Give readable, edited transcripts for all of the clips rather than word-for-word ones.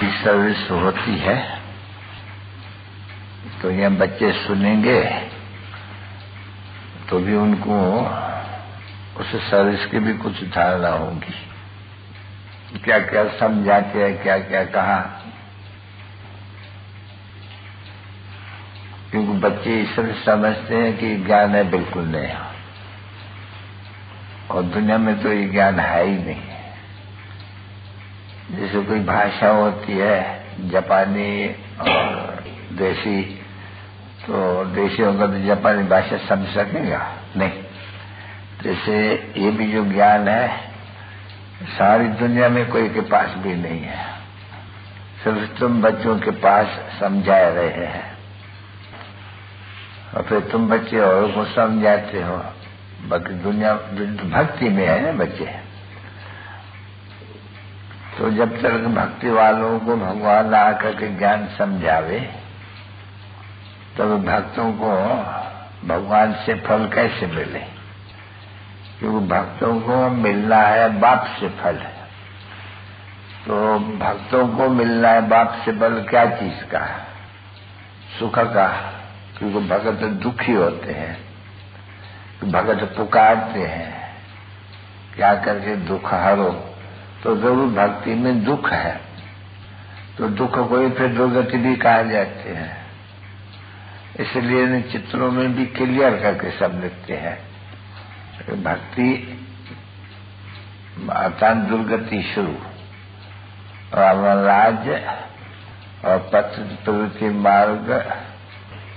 की सर्विस होती है तो ये बच्चे सुनेंगे तो भी उनको उस सर्विस की भी कुछ धारणा होगी, क्या क्या समझाते हैं, क्या क्या कहा। क्योंकि बच्चे इस तरह समझते हैं कि ज्ञान है, बिल्कुल नहीं, और दुनिया में तो ये ज्ञान है ही नहीं। जैसे कोई भाषा होती है जापानी और देसी, तो देशी होगा तो जापानी भाषा समझ सकेगा नहीं। जैसे ये भी जो ज्ञान है सारी दुनिया में कोई के पास भी नहीं है, सिर्फ तुम बच्चों के पास समझा रहे हैं और फिर तुम बच्चे औरों को समझाते हो। बाकी दुनिया भक्ति में है ना बच्चे, तो जब तक भक्ति वालों को भगवान आकर के ज्ञान समझावे तब भक्तों को भगवान से फल कैसे मिले? क्योंकि भक्तों को मिलना है बाप से फल, तो भक्तों को मिलना है बाप से फल क्या चीज का? सुख का। क्योंकि भगत दुखी होते हैं, भगत पुकारते हैं क्या करके दुख हरो, तो जरूर भक्ति में दुख है, तो दुख को ही फिर दुर्गति भी कहा जाते हैं। इसलिए इन चित्रों में भी क्लियर करके सब लिखते हैं भक्ति अर्थात दुर्गति शुरू, और राज्य और पत्र प्रवृत्ति मार्ग,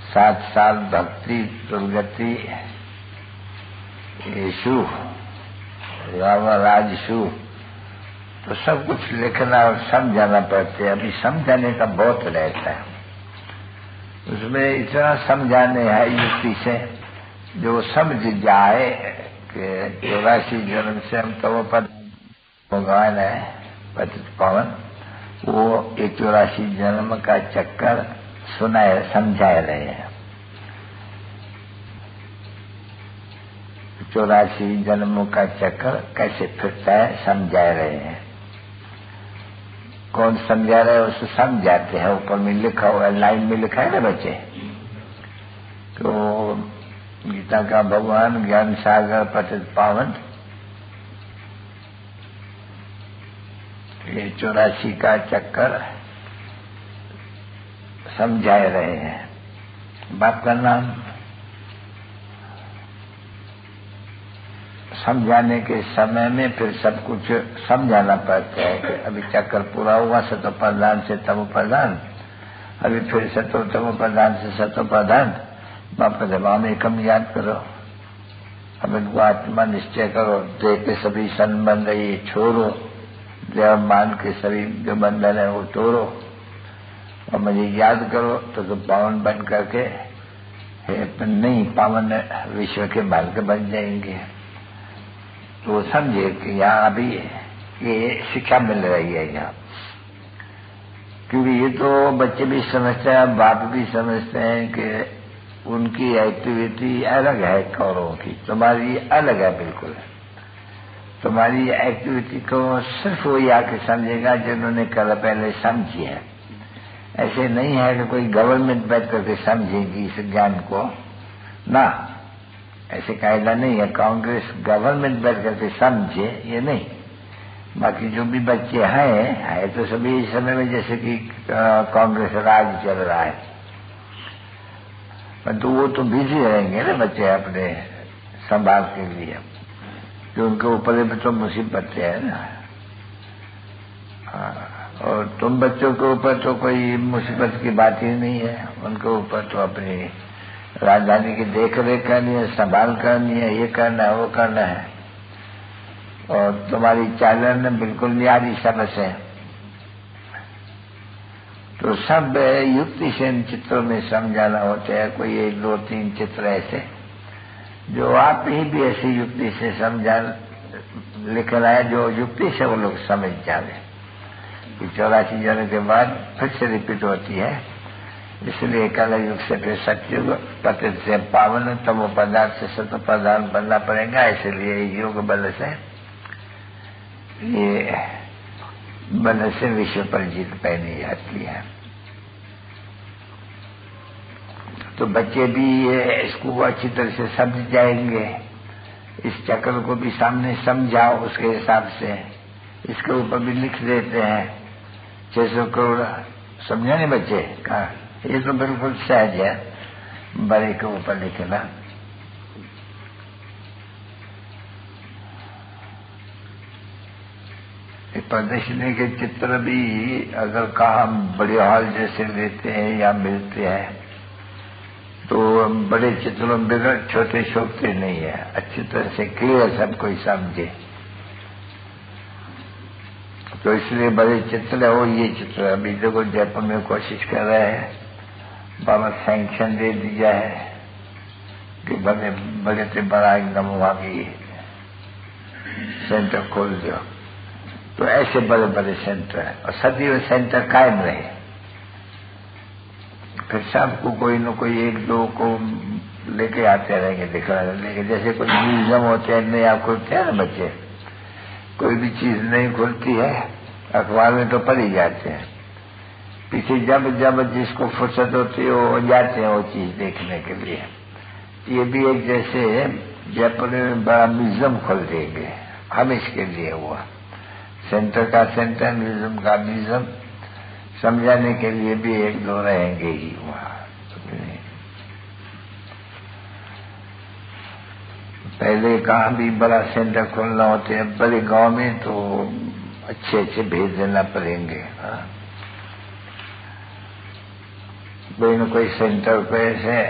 साथ साथ भक्ति दुर्गति शुरू, राम राज शुरू। तो सब कुछ लिखना और समझाना पड़ता है। अभी समझाने का बहुत रहता है, उसमें इतना समझाने है युक्ति से जो समझ जाए कि 84 जन्म से हम तो पद भगवान है पतित पावन, वो 84 जन्म का चक्कर सुनाए समझाए रहे हैं। 84 जन्मों का चक्कर कैसे फिरता है समझा रहे हैं। कौन समझा रहे हैं उसको समझाते हैं। ऊपर में लिखा हुआ लाइन में लिखा है ना बच्चे, तो गीता का भगवान ज्ञान सागर पतित पावन, ये 84 का चक्कर समझा रहे हैं। बाप का नाम समझाने के समय में फिर सब कुछ समझाना पड़ता है कि अभी चक्कर पूरा हुआ सतो प्रधान से तमो प्रधान, अभी फिर सतो तमो प्रधान से सतो प्रधान। बाप का जवाब एकम याद करो, अब इनको आत्मा निश्चय करो, देह के सभी संबंध ये छोड़ो, देह मान के सभी जो बंधन है वो तोड़ो और मुझे याद करो, तो पावन बन करके नहीं पावन विश्व के मालिक बन जाएंगे। तो समझे कि यहाँ अभी ये शिक्षा मिल रही है यहाँ, क्योंकि ये तो बच्चे भी समझते हैं, बाप भी समझते हैं कि उनकी एक्टिविटी अलग है कौरों की, तुम्हारी अलग है बिल्कुल। तुम्हारी एक्टिविटी को सिर्फ वही आके समझेगा जिन्होंने कल पहले समझी है। ऐसे नहीं है कि कोई गवर्नमेंट बैठ करके समझेगी इस ज्ञान को ना, ऐसे कायदा नहीं है कांग्रेस गवर्नमेंट बैठ करके समझे, ये नहीं। बाकी जो भी बच्चे हैं तो सभी इस समय में जैसे कि कांग्रेस राज चल रहा है, तो वो तो बिजी रहेंगे ना बच्चे अपने संभाल के लिए, जो उनके ऊपर भी तो मुसीबतें है ना। और तुम बच्चों के ऊपर तो कोई मुसीबत की बात ही नहीं है, उनके ऊपर तो अपनी राजधानी की देख रेख करनी है, संभाल करनी है, ये करना है वो करना है, और तुम्हारी चालन बिल्कुल न्यारी समझ है। तो सब युक्ति से इन चित्रों में समझाना होता है। कोई 1 2 3 चित्र ऐसे जो आप ही भी ऐसी युक्ति से समझा लिखना है जो युक्ति से वो लोग समझ जाए। 84 जन्म के बाद फिर से रिपीट होती है, इसलिए कल युग से फिर सत्युग, पतित से पावन, तमो पदार्थ से सतो प्रधान बनना पड़ेगा। इसलिए योग बल से ये मन से विश्व पर जीत पानी जाती है। तो बच्चे भी इसको अच्छी तरह से समझ जाएंगे, इस चक्र को भी सामने समझाओ उसके हिसाब से। इसके ऊपर भी लिख देते हैं 600 करोड़, समझा नहीं बच्चे का? ये तो बिल्कुल सहज है बड़े के ऊपर लिखना। प्रदर्शनी के चित्र भी अगर कहा बड़े हॉल जैसे लेते हैं या मिलते हैं तो बड़े चित्रों में बिगड़ छोटे छोटे नहीं है, अच्छी तरह से क्लियर सब कोई समझे। तो इसलिए बड़े चित्र हो, ये चित्र अभी देखो जयपुर में कोशिश कर रहे हैं, बाबा सैंक्शन दे दिया है कि बड़े बड़े से बड़ा एकदम वहां की सेंटर खोल दो। तो ऐसे बड़े बड़े सेंटर है और सदैव सेंटर कायम रहे, फिर सबको कोई न कोई एक दो को लेके आते रहेंगे दिखाने। लेकिन जैसे कोई म्यूजियम होते हैं नया खुलते हैं ना बच्चे, कोई भी चीज नहीं खुलती है अखबार में तो पढ़ ही जाते हैं, पीछे जब जब जिसको फुर्सत होती है वो जाते हैं वो चीज देखने के लिए। ये भी एक जैसे जयपुर में बड़ा म्यूजियम खोल देंगे हम इसके लिए हुआ, सेंटर का सेंटर, म्यूजियम का म्यूजियम, समझाने के लिए भी एक दो रहेंगे ही वहां। पहले कहाँ भी बड़ा सेंटर खोलना होते हैं बड़े गांव में तो अच्छे अच्छे भेज देना पड़ेंगे। कोई न कोई सेंटर पे से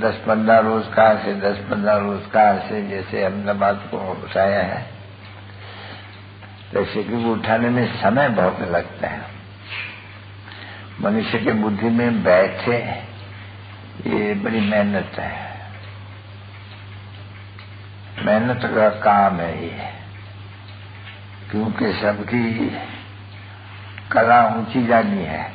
10-15 रोज कहाँ से 10-15 रोज कहाँ से, जैसे अहमदाबाद को उठाया है जैसे कि वो उठाने में समय बहुत लगता है। मनुष्य के बुद्धि में बैठे ये बड़ी मेहनत है, मेहनत का काम है ये, क्योंकि सबकी कला ऊंची जानी है।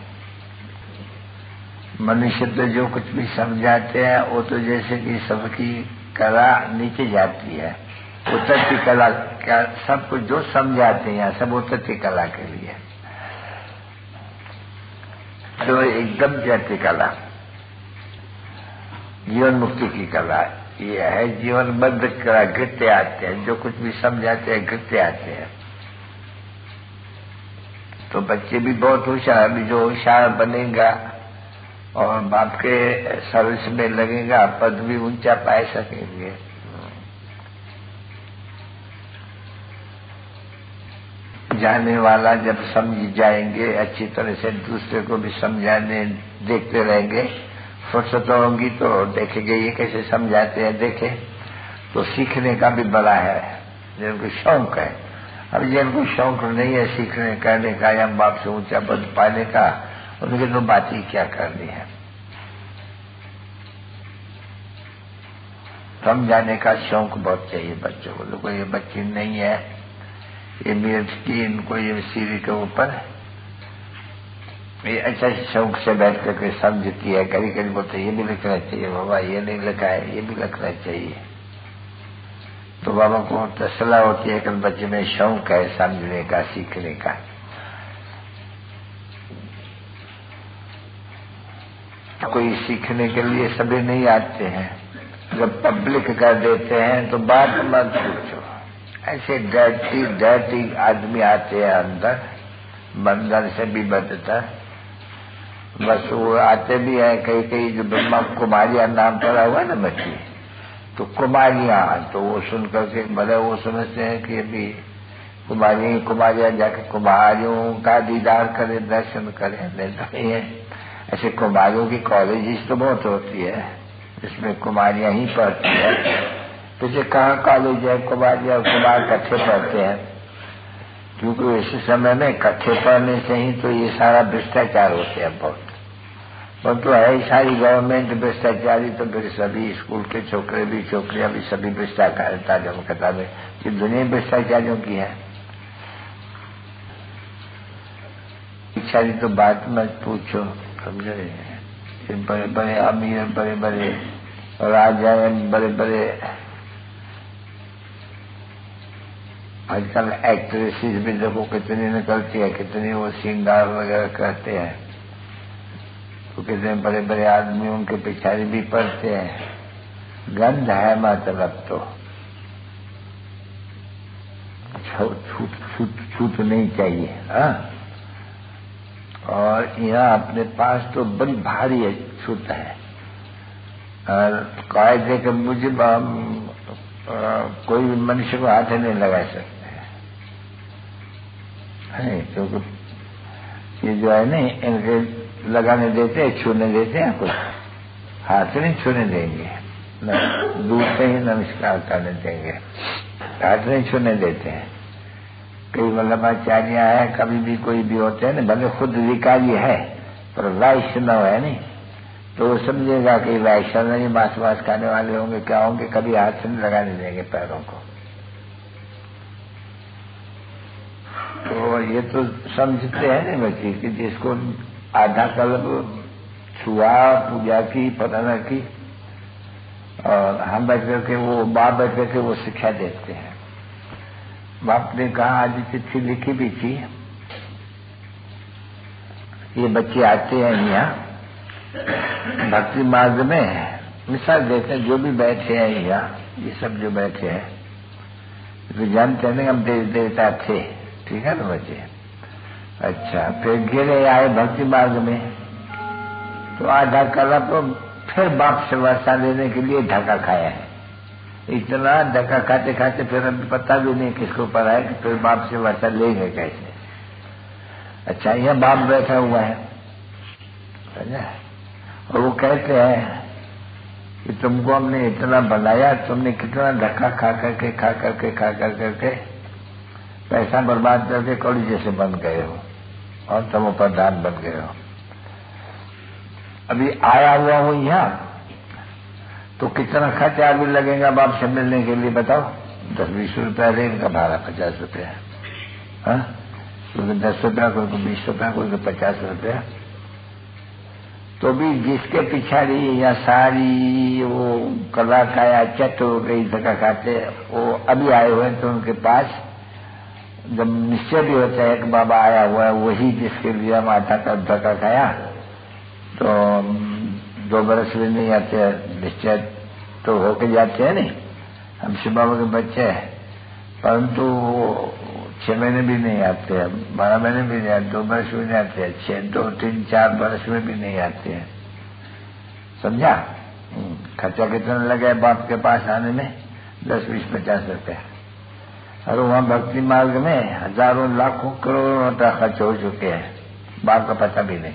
मनुष्य तो जो कुछ भी समझाते हैं वो तो जैसे कि सबकी कला नीचे जाती है, उतरती कला क्या सब कुछ जो समझाते हैं सब उतरती कला के लिए, तो एकदम जाती कला जीवन मुक्ति की कला ये है। जीवन बद्ध कला गिरते आते हैं, जो कुछ भी समझाते हैं गिरते आते हैं। तो बच्चे भी बहुत होशियार, अभी जो होशियार बनेगा और बाप के सर्विस में लगेगा पद भी ऊंचा पा सकेंगे। जाने वाला जब समझ जाएंगे अच्छी तरह से, दूसरे को भी समझाने देखते रहेंगे, फुर्सत होगी तो देखेंगे ये कैसे समझाते हैं, देखे तो सीखने का भी बड़ा है जिनको शौक है। अब जिनको शौक नहीं है सीखने करने का या बाप से ऊंचा पद पाने का, उनके तो बात ही क्या करनी है। समझाने का शौक बहुत चाहिए बच्चों को। लोगों ये बच्ची नहीं है, ये मेरठ की, इनको ये सीढ़ी के ऊपर ये अच्छा शौक से बैठ करके समझती है। कभी कभी बोलते ये भी लिखना चाहिए बाबा, ये नहीं लिखा है ये भी लिखना चाहिए। तो बाबा को तसल्ला होती है कि बच्चे में शौक है समझने का, सीखने का। कोई सीखने के लिए सभी नहीं आते हैं, जब पब्लिक कर देते हैं तो बात मत पूछो। ऐसे डर्टी आदमी आते हैं अंदर, बंधन से भी बचता, बस वो आते भी है। कई कई जो ब्रह्मा कुमारियां नाम पड़ा हुआ ना बच्ची, तो कुमारियां, तो वो सुन करके भले वो समझते हैं कि अभी कुमारियां जाके कुमारियों का दीदार करे, दर्शन करे, नहीं है। ऐसे कुमारियों की कॉलेजेस तो बहुत होती है जिसमें कुमारियां ही पढ़ती है। पीछे कहाँ कॉलेज है कुमारियां कुमार इकट्ठे पढ़ते हैं, क्योंकि इस समय में इकट्ठे पढ़ने से ही तो ये सारा भ्रष्टाचार होते हैं बहुत। तो है ही सारी गवर्नमेंट भ्रष्टाचारी, तो फिर सभी स्कूल के छोकरे भी छोकरियां भी सभी भ्रष्टाचारिता जब किताबें, ये दुनिया भ्रष्टाचारियों की है। शिक्षा की तो बात मत पूछो, समझे। बड़े बड़े अमीर, बड़े बड़े राजा, बड़े बड़े आजकल एक्ट्रेसेस भी देखो कितनी निकलती है, कितनी वो श्रृंगार वगैरह करते हैं, तो कितने बड़े बड़े आदमी उनके पिछाड़ी भी पड़ते हैं। गंध है मतलब तो छूट नहीं चाहिए। और यहाँ अपने पास तो बड़ी भारी छूट है। और कायदे के मुझे कोई भी मनुष्य को हाथ नहीं लगा सकते हैं, क्योंकि ये जो है नहीं, इनके लगाने देते हैं, छूने देते हैं, कुछ हाथ नहीं छूने देंगे, न दूर से ही नमस्कार करने देंगे, हाथ नहीं छूने देते हैं। कई वल्लभाचार्य है, कभी भी कोई भी होते हैं ना, भले खुद विकारी है पर वैष्णव है नहीं, तो वो समझेगा कि वैष्णव नहीं, मांस वास खाने वाले होंगे, क्या होंगे, कभी हाथ से नहीं लगाने देंगे पैरों को। तो ये तो समझते हैं ना बच्चे कि जिसको आधा कल्प छुआ, पूजा की, पता न की, और हम बैठ करके वो बाप बैठ करके वो शिक्षा देते हैं। बाप ने कहा, आज चिट्ठी लिखी भी थी, ये बच्चे आते हैं यहाँ भक्ति मार्ग में, मिसाल देते हैं, जो भी बैठे हैं यहाँ, ये सब जो बैठे हैं, तो जानते हैं हम देवी देवता थे, ठीक है ना बच्चे। अच्छा, फिर गिरे आए भक्ति मार्ग में, तो आधा कला तो फिर बाप से वर्षा लेने के लिए धक्का खाया है। इतना धक्का खाते खाते फिर अभी पता भी नहीं किसको पड़ा है कि फिर बाप से वर्षा लेंगे कैसे। अच्छा, यह बाप बैठा हुआ है, समझा, और वो कहते हैं कि तुमको हमने इतना बनाया, तुमने कितना धक्का खा करके पैसा बर्बाद करके कौड़ी जैसे बन गए हो और तुम प्रधान बन गए हो। अभी आया हुआ हूं यहाँ, तो कितना खर्चा भी लगेगा बाप से मिलने के लिए, बताओ। 10-20 रुपया रेल का भाड़ा, 50 रुपया, कोई 10 रुपया, कोई को 20 रुपया, कोई को 50 रुपया। तो भी जिसके पिछाड़ी या सारी वो कला काया चट हो गई, धक्का खाते, वो अभी आए हुए तो उनके पास जब निश्चय भी होता है कि बाबा आया हुआ है, वही जिसके लिए हम आटा का धक्का खाया, तो 2 बरस भी नहीं आते, निश्चय तो होके जाते हैं नहीं। हम शिव बाबा के बच्चे हैं, परंतु 6 महीने भी नहीं आते, 12 महीने भी नहीं आते, 2 बरस भी नहीं आते, 6, 2, 3, 4 बरस में भी नहीं आते हैं, समझा। खर्चा कितना लगा बाप के पास आने में? 10, 20, 50 रुपया। और वहां भक्ति मार्ग में हजारों लाखों करोड़ों रुपया खर्च हो चुके हैं, बाप का पता भी नहीं।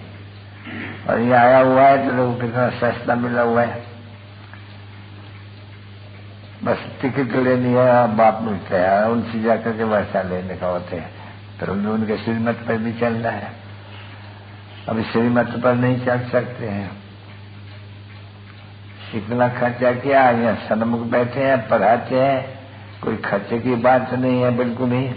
और ये आया हुआ है तो लोगों को कितना सस्ता मिला हुआ है, बस टिकट लेनी है, बाप मिलते हैं, उनसे जाकर के वर्षा लेने का होते हैं। फिर उनके श्रीमत पर भी चलना है, अभी श्रीमत पर नहीं चल सकते हैं। इतना खर्चा किया, यहाँ सन्मुख बैठे हैं, पढ़ाते हैं, कोई खर्चे की बात नहीं है, बिल्कुल नहीं,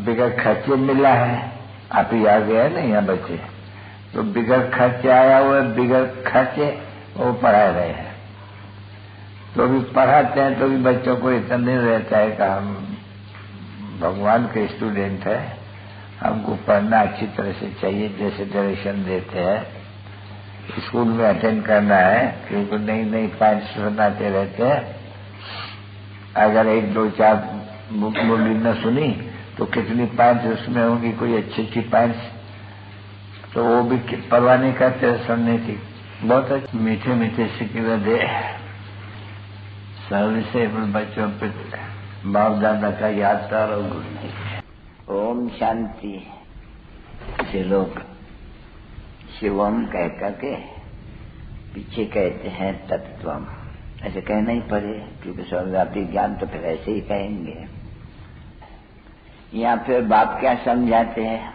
बिगड़ खर्चे मिला है। आप ही आ गए ना यहाँ बच्चे, तो बिगड़ खर्चे आया हुआ, बिगड़ खर्चे वो पढ़ा रहे हैं। तो भी पढ़ाते हैं तो भी बच्चों को इतना नहीं रहता है कि हम भगवान के स्टूडेंट हैं, हमको पढ़ना अच्छी तरह से चाहिए, जैसे डायरेक्शन देते हैं, स्कूल में अटेंड करना है, क्योंकि नई नई पॉइंट्स बनाते रहते हैं। अगर 1, 2, 4 मुरली न सुनी तो कितनी पॉइंट्स उसमें होंगी, कोई अच्छी पॉइंट्स, तो वो भी परवाह नहीं करते सुनने की। बहुत अच्छे मीठे मीठे सिक्के दे सर्विस बच्चों पे बाप दादा का याद करो। ओम शांति से लोग शिवम कह करके पीछे कहते हैं तत्वम, ऐसे कहना ही पड़े, क्योंकि सर्वव्यापी ज्ञान तो फिर ऐसे ही कहेंगे। यहाँ फिर बाप क्या समझाते हैं?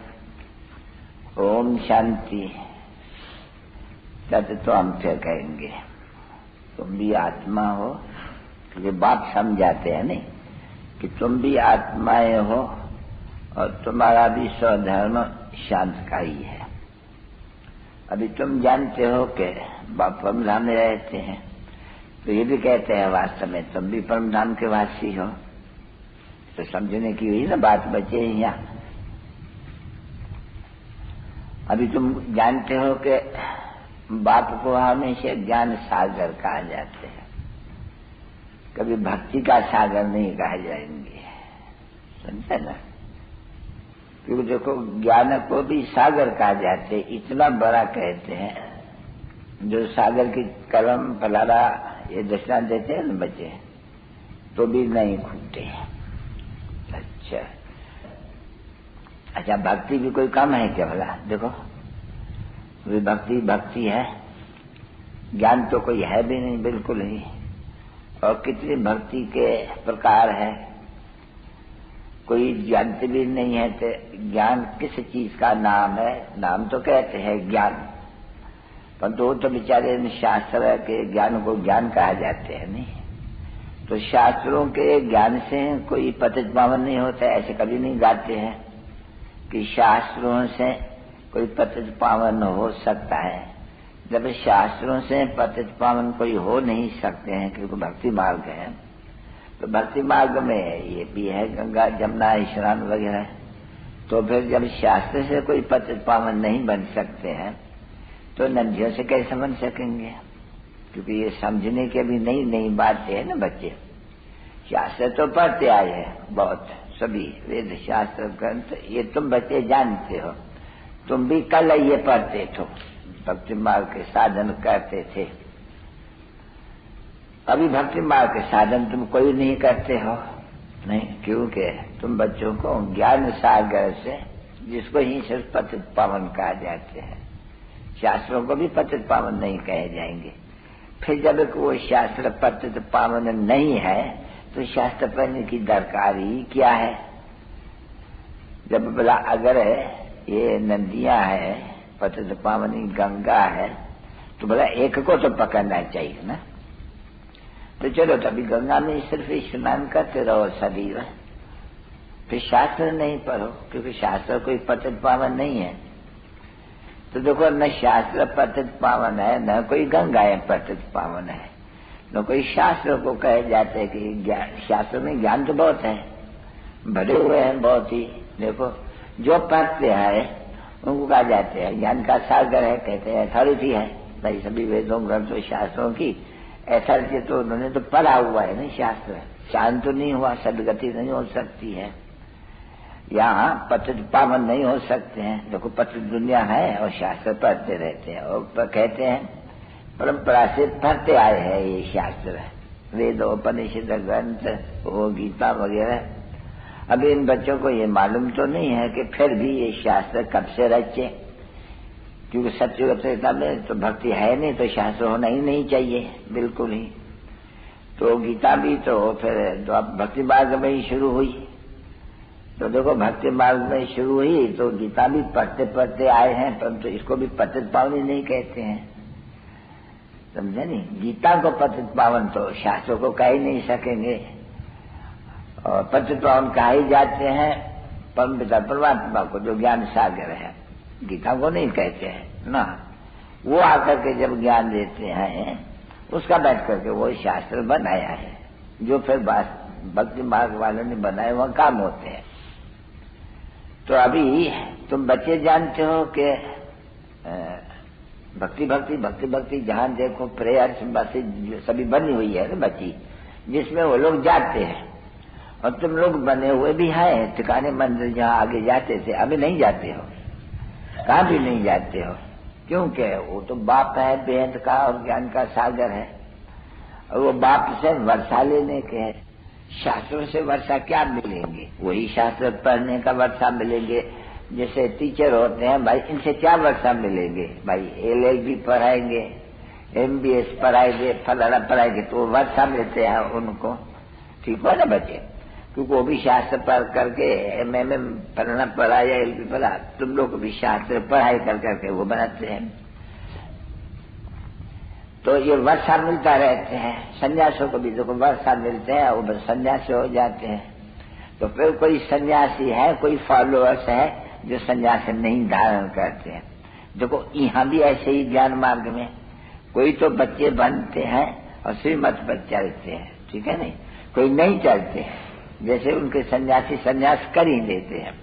ओम शांति तत्व हम फिर कहेंगे, तुम भी आत्मा हो, क्योंकि बाप समझाते हैं नहीं कि तुम भी आत्माएं हो और तुम्हारा भी स्वधर्म शांत का ही है। अभी तुम जानते हो कि बाप परमधाम में रहते हैं, तो ये भी कहते हैं वास्तव में तुम भी परमधाम के वासी हो, तो समझने की हुई ना बात बचे यहाँ। अभी तुम जानते हो कि बाप को हमेशा ज्ञान सागर कहा जाते हैं, कभी भक्ति का सागर नहीं कहा जाएंगे, समझे ना। क्योंकि देखो ज्ञान को भी सागर कहा जाते, इतना बड़ा कहते हैं। जो सागर की कलम पलारा ये दृष्टांत देते हैं ना बच्चे, तो भी नहीं खूबते। अच्छा भक्ति भी कोई कम है क्या भला? देखो भक्ति भक्ति है, ज्ञान तो कोई है भी नहीं, बिल्कुल ही। और कितनी भक्ति के प्रकार है, कोई जानते भी नहीं है तो ज्ञान किस चीज का नाम है। नाम तो कहते हैं ज्ञान, परंतु वो तो बेचारे शास्त्र के ज्ञान को ज्ञान कहा जाते हैं नहीं। तो शास्त्रों के ज्ञान से कोई पतित पावन नहीं होता, ऐसे कभी नहीं गाते हैं कि शास्त्रों से कोई पतित पावन हो सकता है। जब शास्त्रों से पतित पावन कोई हो नहीं सकते हैं, क्योंकि भक्ति मार्ग है, तो भक्ति मार्ग में ये भी है गंगा जमुना स्नान वगैरह। तो फिर जब शास्त्र से कोई पतित पावन नहीं बन सकते हैं, तो नदियों से कैसे बन सकेंगे? क्योंकि ये समझने के भी नई नई बातें है ना बच्चे। शास्त्र तो पढ़ते आए हैं बहुत, सभी वेद शास्त्र ग्रंथ ये तुम बच्चे जानते हो। तुम भी कल ये पढ़ते थे, भक्ति मार्ग के साधन करते थे। अभी भक्ति मार्ग के साधन तुम कोई नहीं करते हो, नहीं, क्योंकि तुम बच्चों को ज्ञान सागर से, जिसको ही सिर्फ पतित पावन कहा जाते हैं, शास्त्रों को भी पतित पावन नहीं कहे जाएंगे। फिर जब वो शास्त्र पतित पावन नहीं है, तो शास्त्र पढ़ने की दरकारी क्या है? जब बोला अगर ये नदियां है, पतित पावनी गंगा है, तो बोला एक को तो पकड़ना चाहिए ना। तो चलो तभी गंगा में सिर्फ स्नान करते रहो शरीर, फिर शास्त्र नहीं पढ़ो, क्योंकि शास्त्र कोई पतित पावन नहीं है। तो देखो न शास्त्र पतित पावन है, न कोई गंगा है पतित पावन है, न कोई शास्त्र को कहे जाते हैं कि शास्त्र में ज्ञान तो बहुत है, भरे हुए हैं बहुत ही। देखो जो पढ़ते हैं उनको कहा जाते हैं ज्ञान का सागर है, कहते हैं अथॉरिटी है भाई। सभी वेदों ग्रंथों शास्त्रों की अथॉरिटी तो उन्होंने तो पढ़ा हुआ है ना। शास्त्र शांत तो नहीं हुआ, सदगति नहीं हो सकती है, यहाँ पतित पावन नहीं हो सकते हैं। देखो पतित दुनिया है और शास्त्र पढ़ते रहते हैं, और कहते हैं परंपरा से पढ़ते आए हैं ये शास्त्र, वेद उपनिषद ग्रंथ वो गीता वगैरह। अभी इन बच्चों को ये मालूम तो नहीं है कि फिर भी ये शास्त्र कब से रचे, क्योंकि सत्यता में तो भक्ति है नहीं, तो शास्त्र होना ही नहीं चाहिए बिल्कुल ही। तो गीता भी तो फिर तो अब भक्ति मार्ग में ही शुरू हुई। तो देखो भक्ति मार्ग में शुरू हुई तो गीता भी पढ़ते पढ़ते आए हैं, परंतु इसको भी पतित पावन नहीं कहते हैं, समझे नहीं। गीता को पतित पावन तो शास्त्रों को कह ही नहीं सकेंगे, और पतित पावन कहा ही जाते हैं परम पिता परमात्मा को, जो ज्ञान सागर है। गीता को नहीं कहते हैं ना। वो आकर के जब ज्ञान देते हैं, उसका बैठ करके वो शास्त्र बनाया है, जो फिर भक्ति मार्ग वालों ने बनाए वह काम होते हैं। तो अभी तुम बच्चे जानते हो कि भक्ति भक्ति भक्ति भक्ति जहां देखो प्रेयर सभी बनी हुई है ना बच्ची, जिसमें वो लोग जाते हैं। और तुम लोग बने हुए भी हैं ठिकाने मंदिर, जहाँ आगे जाते थे, अभी नहीं जाते हो, कहाँ भी नहीं जाते हो, क्योंकि वो तो बाप है बेहद का और ज्ञान का सागर है, और वो बाप से वर्षा लेने के है। शास्त्रों से वर्षा क्या मिलेंगे? वही शास्त्र पढ़ने का वर्षा मिलेंगे। जैसे टीचर होते हैं भाई, इनसे क्या वर्षा मिलेंगे भाई? LLB पढ़ाएंगे, MBS पढ़ाएंगे, फलाना पढ़ाएंगे, तो वर्षा मिलते हैं उनको, ठीक है ना बच्चे? क्योंकि वो भी शास्त्र पढ़ करके MM फलाना पढ़ा या LLB पढ़ा, तुम लोग भी शास्त्र पढ़ाई कर करके वो बनाते हैं। तो ये वर्षा मिलता रहते हैं। सन्यासियों को भी देखो वर्षा मिलते हैं, वो सन्यासी हो जाते हैं। तो फिर कोई सन्यासी है, कोई फॉलोअर्स है जो सन्यासी नहीं धारण करते हैं। देखो यहाँ भी ऐसे ही ज्ञान मार्ग में कोई तो बच्चे बनते हैं और श्रीमत पर चलते हैं, ठीक है नहीं, कोई नहीं चलते हैं। जैसे उनके सन्यासी सन्यास कर ही देते हैं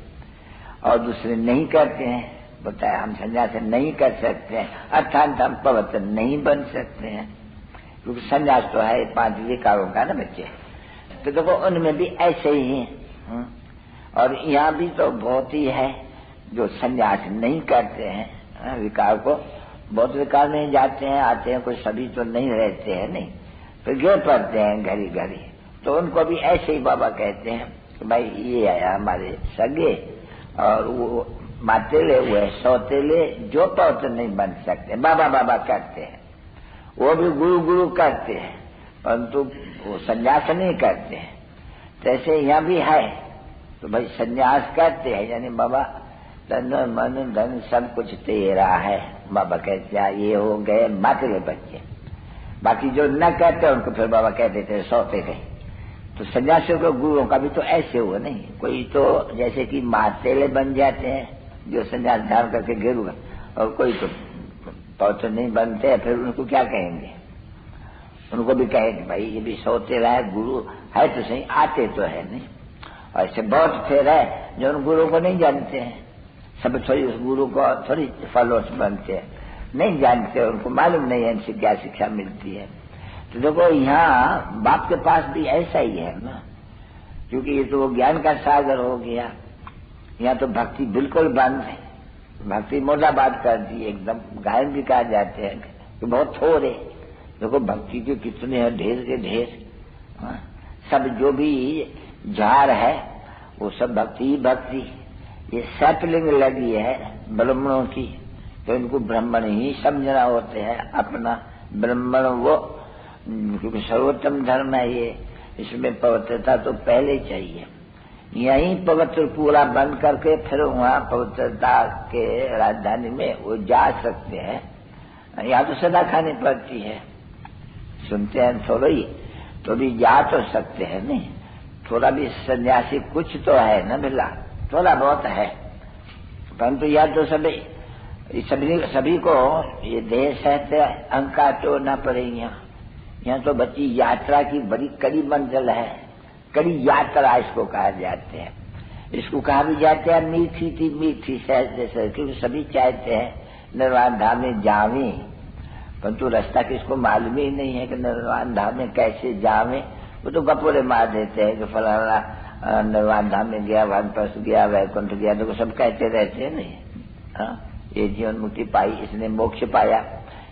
और दूसरे नहीं करते हैं। बताया हम सन्यास नहीं कर सकते हैं, अर्थात हम पवित्र नहीं बन सकते हैं, क्योंकि सन्यास तो है 5 विकारों का ना बच्चे। तो देखो उनमें भी ऐसे ही है। और यहाँ भी तो बहुत ही है जो सन्यास नहीं करते हैं, विकार को बहुत विकार नहीं जाते हैं, आते हैं, कोई सभी तो नहीं रहते हैं, नहीं तो गिर पड़ते हैं घड़ी घड़ी। तो उनको भी ऐसे ही बाबा कहते हैं कि भाई ये आया हमारे सगे और वो मातेले हुए सौतेले जो पवित्र नहीं बन सकते, बाबा बाबा करते हैं, वो भी गुरु गुरु करते हैं, परंतु वो संन्यास नहीं करते हैं। जैसे यहाँ भी है तो भाई संन्यास करते हैं, यानी बाबा तन मन धन सब कुछ तेरा है, बाबा कहते हैं ये हो गए मातेले बच्चे। बाकी जो न कहते उनको फिर बाबा कह देते हैं सौतेले। तो सन्यासियों के गुरुओं का भी तो ऐसे हुआ नहीं, कोई तो जैसे कि मातेले बन जाते हैं जो सन्यास धारण करके गिर हुए, और कोई तो पवित्र नहीं बनते हैं, फिर उनको क्या कहेंगे? उनको भी कहेंगे भाई ये भी सौतेला है, गुरु है तो सही, आते तो है नहीं। और ऐसे बहुत फिर है जो उन गुरु को नहीं जानते हैं, सब थोड़ी उस गुरु को थोड़ी फॉलोअर्स बनते हैं, नहीं जानते, उनको मालूम नहीं है इनसे क्या शिक्षा मिलती है। तो देखो यहाँ बाप के पास भी ऐसा ही है ना, क्योंकि ये तो ज्ञान का सागर हो गया। यहाँ तो भक्ति बिल्कुल बंद है, भक्ति मुर्दाबाद कर दी एकदम, गायन भी कहा जाते हैं कि बहुत थोड़े। देखो भक्ति के कितने हैं, ढेर के ढेर। सब जो भी झार है वो सब भक्ति ही भक्ति। ये सैपलिंग लगी है ब्राह्मणों की, तो इनको ब्राह्मण ही समझना होते हैं अपना। ब्राह्मण वो, क्योंकि सर्वोत्तम धर्म है ये, इसमें पवित्रता तो पहले चाहिए। यहीं पवित्र पूरा बंद करके फिर वहाँ पवित्रता के राजधानी में वो जा सकते हैं। यहाँ तो सदा खानी पड़ती है, सुनते हैं थोड़ा ही, तो भी जा तो सकते हैं नहीं, थोड़ा भी सन्यासी कुछ तो है ना मिला, थोड़ा बहुत है। परंतु यह तो सभी को ये देह सहते अंका तो न पड़े। यहाँ तो बच्ची यात्रा की बड़ी कड़ी मंजिल है, कड़ी यात्रा इसको कहा जाते हैं। इसको कहा भी जाते हैं मीठी थी मीठी सहज जैसे, क्योंकि सभी चाहते हैं निर्वाण धाम में जावे, परंतु रास्ता किसको मालूम ही नहीं है कि निर्वाण धाम में कैसे जावे। वो तो गपोरे मार देते हैं कि फलाना निर्वाण धाम में गया, वानप्रस्थ गया, वैकुंठ गया, तो सब कहते रहते हैं नहीं। हाँ, ये जीवन मुक्ति पाई, इसने मोक्ष पाया,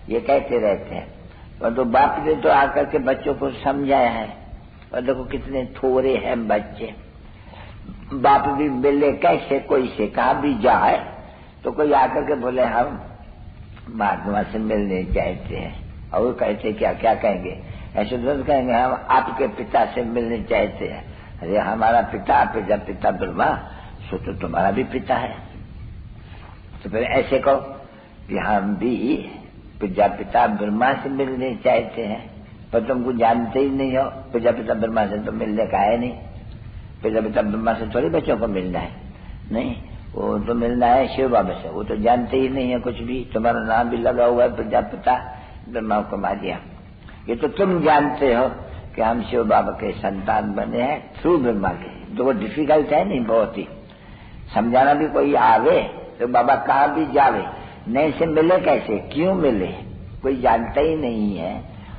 ये कहते रहते हैं। परंतु बाप ने तो आकर के बच्चों को समझाया है। और देखो कितने थोड़े हैं बच्चे, बाप भी मिले कैसे, कोई से कहा भी जाए तो कोई आकर के बोले हम महात्मा से मिलने चाहते हैं, और वो कहते क्या क्या कहेंगे, ऐसे तो कहेंगे हम आपके पिता से मिलने चाहते हैं। अरे हमारा पिता पिता ब्रह्मा, सो तो तुम्हारा भी पिता है। तो फिर ऐसे कहो कि हम भी पिता ब्रह्मा से मिलने चाहते हैं, पर तुमको जानते ही नहीं हो, पिता ब्रह्मा से तो मिलने का है नहीं। पिता ब्रह्मा से थोड़ी बच्चों को मिलना है, नहीं, वो तो मिलना है शिव बाबा से, वो तो जानते ही नहीं है कुछ भी। तुम्हारा नाम भी लगा हुआ है पिता ब्रह्मा को मार दिया, ये तो तुम जानते हो कि हम शिव बाबा के संतान बने हैं थ्रू ब्रह्मा के। तो वो डिफिकल्ट है नहीं, बहुत ही समझाना भी। कोई आवे तो बाबा कहाँ भी जावे, नहीं से मिले कैसे, क्यों मिले, कोई जानता ही नहीं है।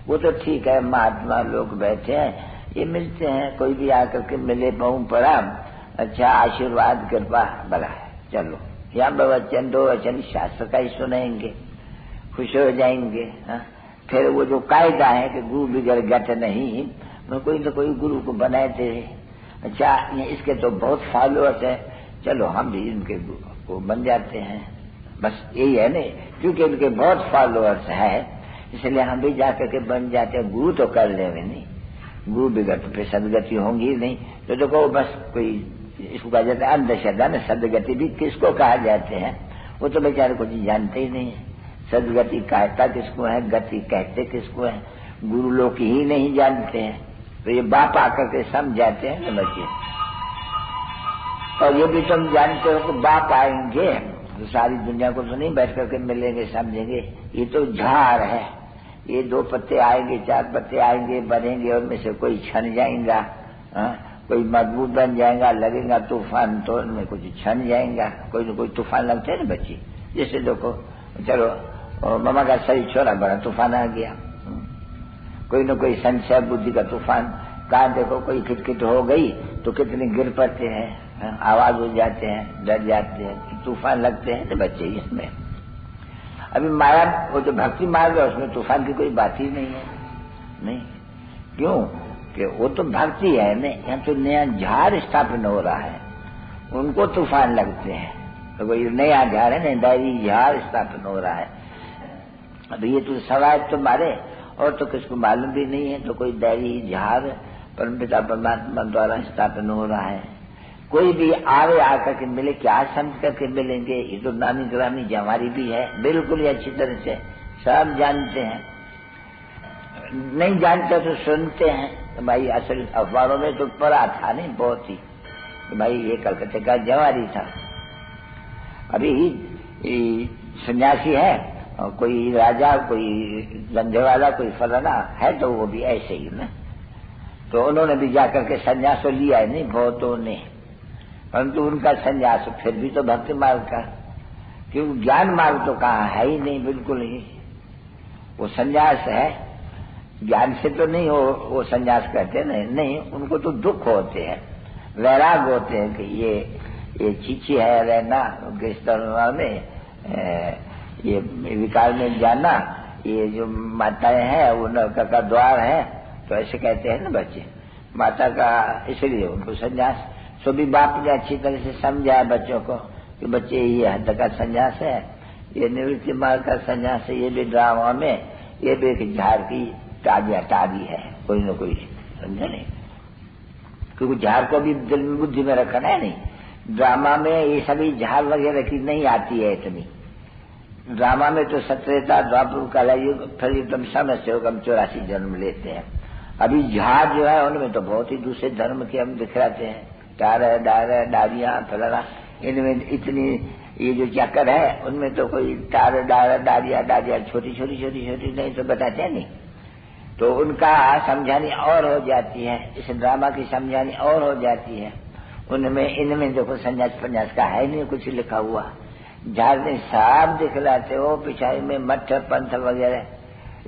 वो तो ठीक है महात्मा लोग बैठे हैं, ये मिलते हैं, कोई भी आकर के मिले बहु प्रणाम, अच्छा आशीर्वाद कृपा बड़ा है, चलो यहाँ वचन 2 वचन शास्त्र का ही सुनेंगे, खुश हो जाएंगे। फिर वो जो कायदा है कि गुरु बिगड़ गत नहीं, कोई तो कोई गुरु को बनाते हैं। अच्छा इसके तो बहुत फॉलोअर्स है, चलो हम भी इनके गुरु को बन जाते हैं, बस यही है नहीं, क्योंकि इनके बहुत फॉलोअर्स है इसलिए हम भी जाकर के बन जाते हैं। गुरु तो कर ले नहीं, गुरु बिगड़ तो फिर सदगति होंगी नहीं। तो देखो बस कोई इसको कहा जाता है अंधश्रद्धा न, सदगति भी किसको कहा जाते हैं, वो तो बेचारे कुछ जानते ही नहीं है। सदगति कहता किसको है, गति कहते किसको है, गुरु लोग ही नहीं जानते हैं। तो ये बाप आकर के समझाते हैं न बच्चे। और ये भी तुम जानते हो कि बाप आएंगे तो सारी दुनिया को तो नहीं बैठ करके मिलेंगे समझेंगे, ये तो झाड़ है, ये 2 पत्ते आएंगे 4 पत्ते आएंगे बढ़ेंगे, उनमें से कोई छन जाएगा, कोई मजबूत बन जाएगा, लगेगा तूफान तो उनमें कुछ छन जाएगा, कोई न कोई तूफान लगते हैं ना बच्चे। जैसे देखो, चलो मामा का सही छोरा, बड़ा तूफान आ गया, कोई न कोई संशय बुद्धि का तूफान। कहाँ देखो कोई खिटखिट हो गई तो कितने गिर पड़ते हैं, आवाज हो जाते हैं, डर जाते हैं, तूफान लगते हैं तो बच्चे इसमें। अभी माया, वो जो भक्ति मार्ग है उसमें तूफान की कोई बात ही नहीं है। नहीं, क्यों कि वो तो भक्ति है ना, यहाँ तो नया झाड़ स्थापन हो रहा है, उनको तूफान लगते हैं। तो कोई नया झाड़ है ना, नई झाड़ स्थापन हो रहा है। अब ये तो सवाल तुम्हारे और तो किसको मालूम भी नहीं है, तो कोई दैवी झाड़ परमपिता परमात्मा द्वारा स्थापन हो रहा है। कोई भी आवे आकर के मिले, क्या समझ करके मिलेंगे, ये तो नानी ग्रामी हमारी भी है, बिल्कुल ही अच्छी तरह से सब जानते हैं। नहीं जानते तो सुनते हैं। तो भाई असल अखबारों में तो पढ़ा था नहीं बहुत ही, तो भाई ये कलकत्ते का जवारी था, अभी सन्यासी है, और कोई राजा, कोई धंधे वाला, कोई फलाना है, तो वो भी ऐसे ही ना। तो उन्होंने भी जाकर के संन्यास तो लिया है नहीं बहुतों ने, परंतु उनका संन्यास फिर भी तो भक्ति मार्ग का, क्योंकि ज्ञान मार्ग तो कहाँ है ही नहीं, बिल्कुल ही। वो संन्यास है, ज्ञान से तो नहीं वो संन्यास कहते नहीं, उनको तो दुख होते हैं, वैराग होते हैं कि ये चीची है रहना, गिरस्तर में ये विकार में जाना, ये जो माताएं हैं वो नरक का द्वार है, तो ऐसे कहते हैं ना बच्चे माता का, इसलिए उनको संन्यास। सो भी बाप ने अच्छी तरह से समझाया बच्चों को कि बच्चे ये हद का संन्यास है, ये निवृत्ति मार्ग का संन्यास है, ये भी ड्रामा में ये भी एक झाड़ की तारी है, कोई न कोई, समझे नहीं, क्योंकि झाड़ को भी दिल में बुद्धि में रखना है। नहीं, ड्रामा में ये सभी झाड़ वगैरह की नहीं आती है इतनी। ड्रामा में तो सत्यता द्वापर कलयुग, फिर तुम समझते हो, हम 84 जन्म लेते हैं। अभी झाड़ जो है उनमें तो बहुत ही दूसरे धर्म के हम दिखलाते हैं, तारा डारा डारियां फलना, इनमें इतनी ये जो चक्कर है उनमें तो कोई तारा डारा डारियां छोटी छोटी छोटी छोटी नहीं तो बताते हैं नहीं, तो उनका समझानी और हो जाती है, इस ड्रामा की समझानी और हो जाती है। उनमें इनमें देखो संन्यास पन्यास का है नहीं कुछ लिखा हुआ, झाड़ में साफ दिखलाते हो, पिछाई में मठ पंथ वगैरह,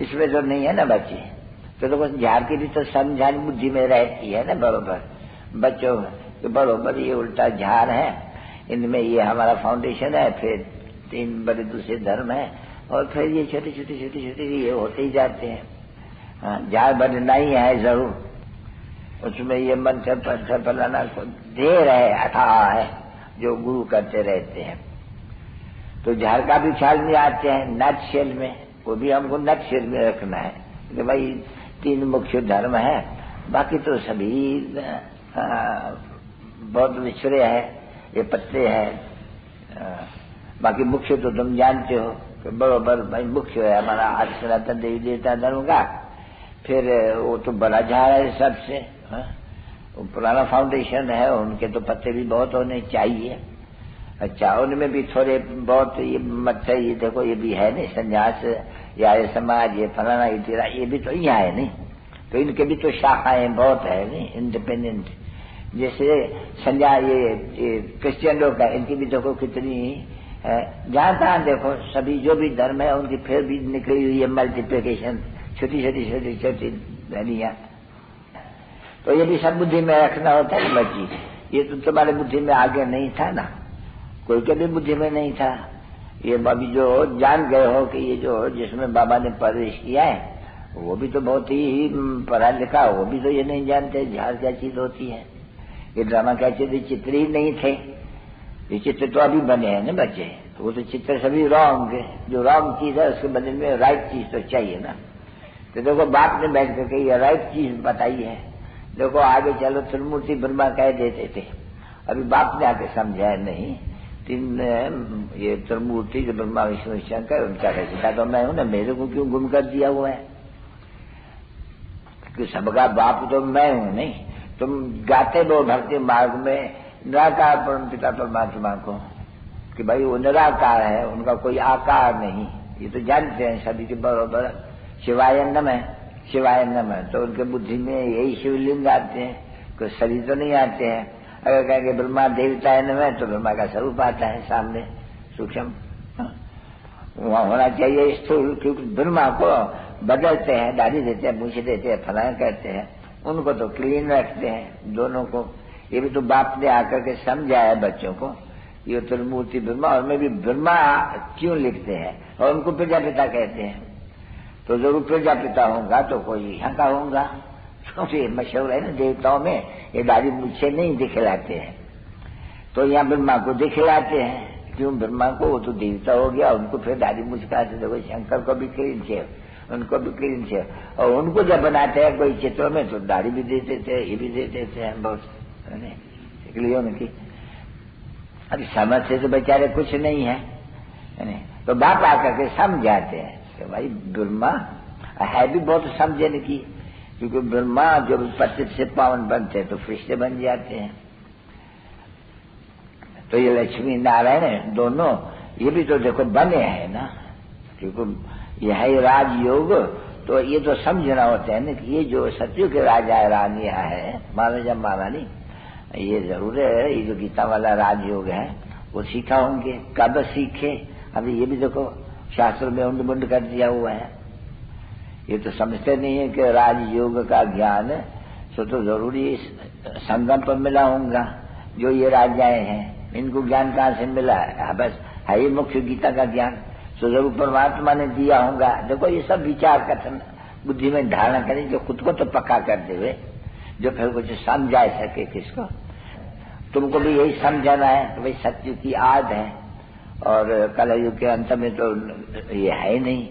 इसमें तो नहीं है ना बच्चे। तो देखो झाड़ की भी तो समझानी बुद्धि में रहती है ना बरोबर बच्चों तो बरोबर ये उल्टा झाड़ है, इनमें ये हमारा फाउंडेशन है, फिर 3 बड़े दूसरे धर्म है, और फिर ये छोटे छोटे छोटे छोटे ये होते ही जाते हैं। झाड़ बढ़ना ही है जरूर, उसमें ये मंत्र पंथ फलाना ढेर है, अथाह है, जो गुरु करते रहते हैं। तो झाड़ का भी ख्याल में आते हैं नट शेल में, वो भी हमको नट शेल में रखना है कि भाई 3 मुख्य धर्म है, बाकी तो सभी बहुत विछड़े हैं, ये पत्ते हैं, बाकी मुख्य तो तुम जानते हो कि बरोबर भाई मुख्य है हमारा आज सनातन देवी देवता धर्म का, फिर वो तो बड़ा झाड़ है सबसे, वो पुराना फाउंडेशन है, उनके तो पत्ते भी बहुत होने चाहिए। अच्छा, उनमें भी थोड़े बहुत ये मत ये देखो ये भी है नहीं, संन्यास या ये समाज ये फलाना ये तेरा ये भी तो यहाँ है नहीं, तो इनके भी तो शाखाएं बहुत है नहीं, इंडिपेंडेंट। जैसे संन्यास ये क्रिश्चियन लोग का, इनकी भी देखो कितनी जहाँ तहाँ देखो सभी जो भी धर्म है उनकी फिर भी निकली हुई है मल्टीप्लिकेशन, छोटी छोटी छोटी छोटी धनिया। तो ये भी सब बुद्धि में रखना होता है बच्ची, ये तो तुम्हारे बुद्धि में आगे नहीं था ना, कोई के भी बुद्धि में नहीं था। ये अभी जो जान गए हो कि ये जो जिसमें बाबा ने प्रवेश किया है वो भी तो बहुत ही पढ़ा लिखा, वो भी तो ये नहीं जानते झाड़ क्या चीज होती है, ये ड्रामा क्या चीज, चित्र ही नहीं थे, ये चित्र तो अभी बने हैं ना बच्चे, तो वो तो चित्र सभी रॉन्ग है, जो रॉन्ग चीज है उसके बदले में राइट चीज तो चाहिए ना। तो देखो बाप ने बैठ करके ये राइट चीज बताई है, देखो आगे चलो त्रिमूर्ति ब्रह्मा कह देते थे, अभी बाप ने आके समझाया नहीं, 3 ये त्रिमूर्ति जो ब्रह्मा विष्णु शंकर उनका रचना तो मैं हूं ना, मेरे को क्यों गुम कर दिया हुआ है, कि सबका बाप तो मैं हूं नहीं। तुम गाते दो भक्ति मार्ग में निराकार परमपिता परमात्मा को कि भाई वो निराकार है, उनका कोई आकार नहीं, ये तो जानते हैं सभी के बरोबर, शिवाय नमः शिवाय नमः, तो उनके बुद्धि में यही शिवलिंग आते हैं, कोई शरीर तो नहीं आते हैं। अगर कहेंगे ब्रह्मा देवता है न, तो ब्रह्मा का स्वरूप आता है सामने सूक्ष्म, वहां होना चाहिए स्थूल, क्योंकि ब्रह्मा को बदलते हैं, दाढ़ी देते हैं, मूछें देते हैं, फलाना करते हैं, उनको तो क्लीन रखते हैं दोनों को। ये भी तो बाप ने आकर के समझाया बच्चों को, ये त्रिमूर्ति ब्रह्मा, और में भी ब्रह्मा क्यों लिखते हैं, और उनको प्रजापिता कहते हैं। तो जरूर प्रजापिता होगा तो कोई यहाँ का होगा, क्योंकि मशहूर है ना देवताओं में ये दाढ़ी मूछें नहीं दिखलाते हैं, तो यहाँ ब्रह्मा को दिखलाते हैं। क्यों ब्रह्मा को, वो तो देवता हो गया, उनको फिर दाढ़ी मूछ का देखो, शंकर को भी क्लीन शेव, उनको भी क्लीन शेव, और उनको जब बनाते हैं कोई चित्रों में तो दाढ़ी भी दे देते हैं, ये भी दे देते हैं बहुत, इसलिए उनकी अभी समझ से तो बेचारे कुछ नहीं है। तो बाप आकर के समझाते हैं कि भाई ब्रह्मा है भी बहुत समझने की, क्योंकि ब्रह्मा जब पतित से पावन बनते हैं तो फरिश्ते बन जाते हैं। तो ये लक्ष्मी नारायण दोनों ये भी तो देखो बने हैं ना, क्योंकि यह है राजयोग। तो ये तो समझना होता है ना कि ये जो सत्युग के राजा रानियां है, महाराजा महारानी, ये जरूर है, ये जो गीता वाला राजयोग है वो सीखा होंगे। कब सीखे, अभी ये भी देखो शास्त्र में उंड बुंड कर दिया हुआ है। ये तो समझते नहीं है कि राजयोग का ज्ञान तो जरूरी संगम पर मिला होगा। जो ये राजाएं हैं इनको ज्ञान कहाँ से मिला है, बस है ही मुख्य गीता का ज्ञान, तो जरूर परमात्मा ने दिया होगा। देखो ये सब विचार कथन बुद्धि में धारणा करें, जो खुद को तो पक्का करते हुए जो फिर कुछ समझा सके किसको। तुमको भी यही समझाना है कि भाई सत्य की आद है, और कलयुग के अंत में तो ये है ही नहीं,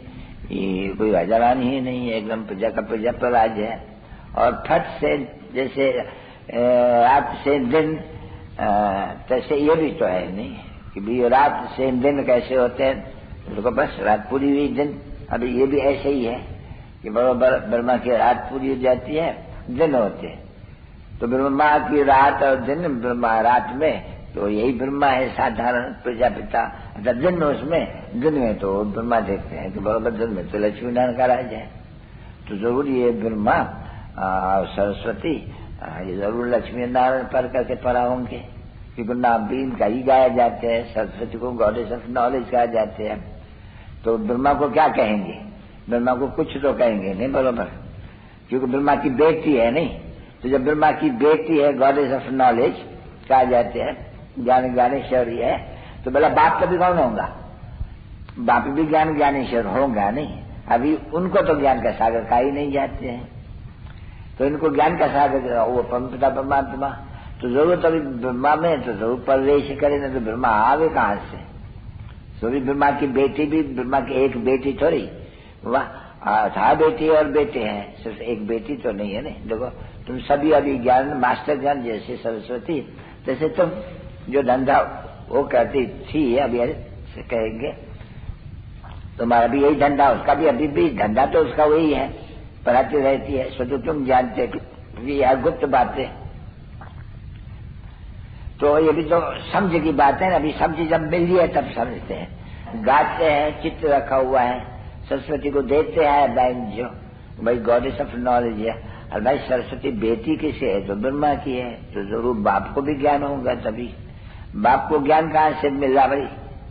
ये कोई राजारान ही नहीं है, एकदम प्रजा का प्रजा पर राज है। और फट से जैसे रात से दिन, तैसे ये भी तो है नहीं कि भी रात से दिन कैसे होते हैं, तो बस रात पूरी हुई दिन। अभी ये भी ऐसे ही है कि बराबर ब्रह्मा की रात पूरी हो जाती है, दिन होते हैं। तो ब्रह्मा की रात और दिन, ब्रह्मा रात में तो यही ब्रह्मा है साधारण प्रजापिता, दिन में उसमें, दिन में तो ब्रह्मा देखते हैं कि बराबर दिन में तो लक्ष्मी नारायण का राज है। तो जरूर ये ब्रह्मा सरस्वती ये जरूर लक्ष्मी नारायण पर करके पढ़ा होंगे, क्योंकि नाम भी इनका ही गाया जाते हैं। सरस्वती को गॉडेस ऑफ नॉलेज कहा जाते हैं। तो ब्रह्मा को क्या कहेंगे, ब्रह्मा को कुछ तो कहेंगे नहीं बराबर, क्योंकि ब्रह्मा की बेटी है नहीं। तो जब ब्रह्मा की बेटी है गॉडेस ऑफ नॉलेज कहा जाते हैं, ज्ञान ज्ञानेश्वरी है, तो बोला बाप कभी कौन होगा, बाप भी ज्ञान ज्ञानेश्वर होगा नहीं। अभी उनको तो ज्ञान का सागर का ही नहीं जाते हैं, तो इनको ज्ञान का सागर वो परमपिता परमात्मा। तो जरूरत अभी ब्रह्मा में तो जरूर प्रवेश करे, ना तो ब्रह्मा आवे कहां से। तो भी ब्रह्मा की बेटी भी, ब्रह्मा की एक बेटी थोड़ी, वाह था बेटी और बेटे हैं, सिर्फ एक बेटी तो नहीं है ना। देखो तुम सभी अभी ज्ञान मास्टर ज्ञान जैसे सरस्वती, जैसे तुम जो धंधा वो करती थी, अभी से कहेंगे तुम्हारा भी यही धंधा, उसका भी अभी भी धंधा तो उसका वही है, पढ़ाती रहती है। सो तो तुम जानते ये गुप्त बातें, तो ये भी तो समझ की बात है ना। अभी समझ जब मिल है तब समझते हैं। गाते हैं, चित्र रखा हुआ है, सरस्वती को देते हैं बैंक जो भाई गॉडेस ऑफ नॉलेज है। और भाई सरस्वती बेटी किसे है, तो ब्रह्मा की है, तो जरूर बाप को भी ज्ञान होगा। तभी बाप को ज्ञान कहाँ से मिला, भाई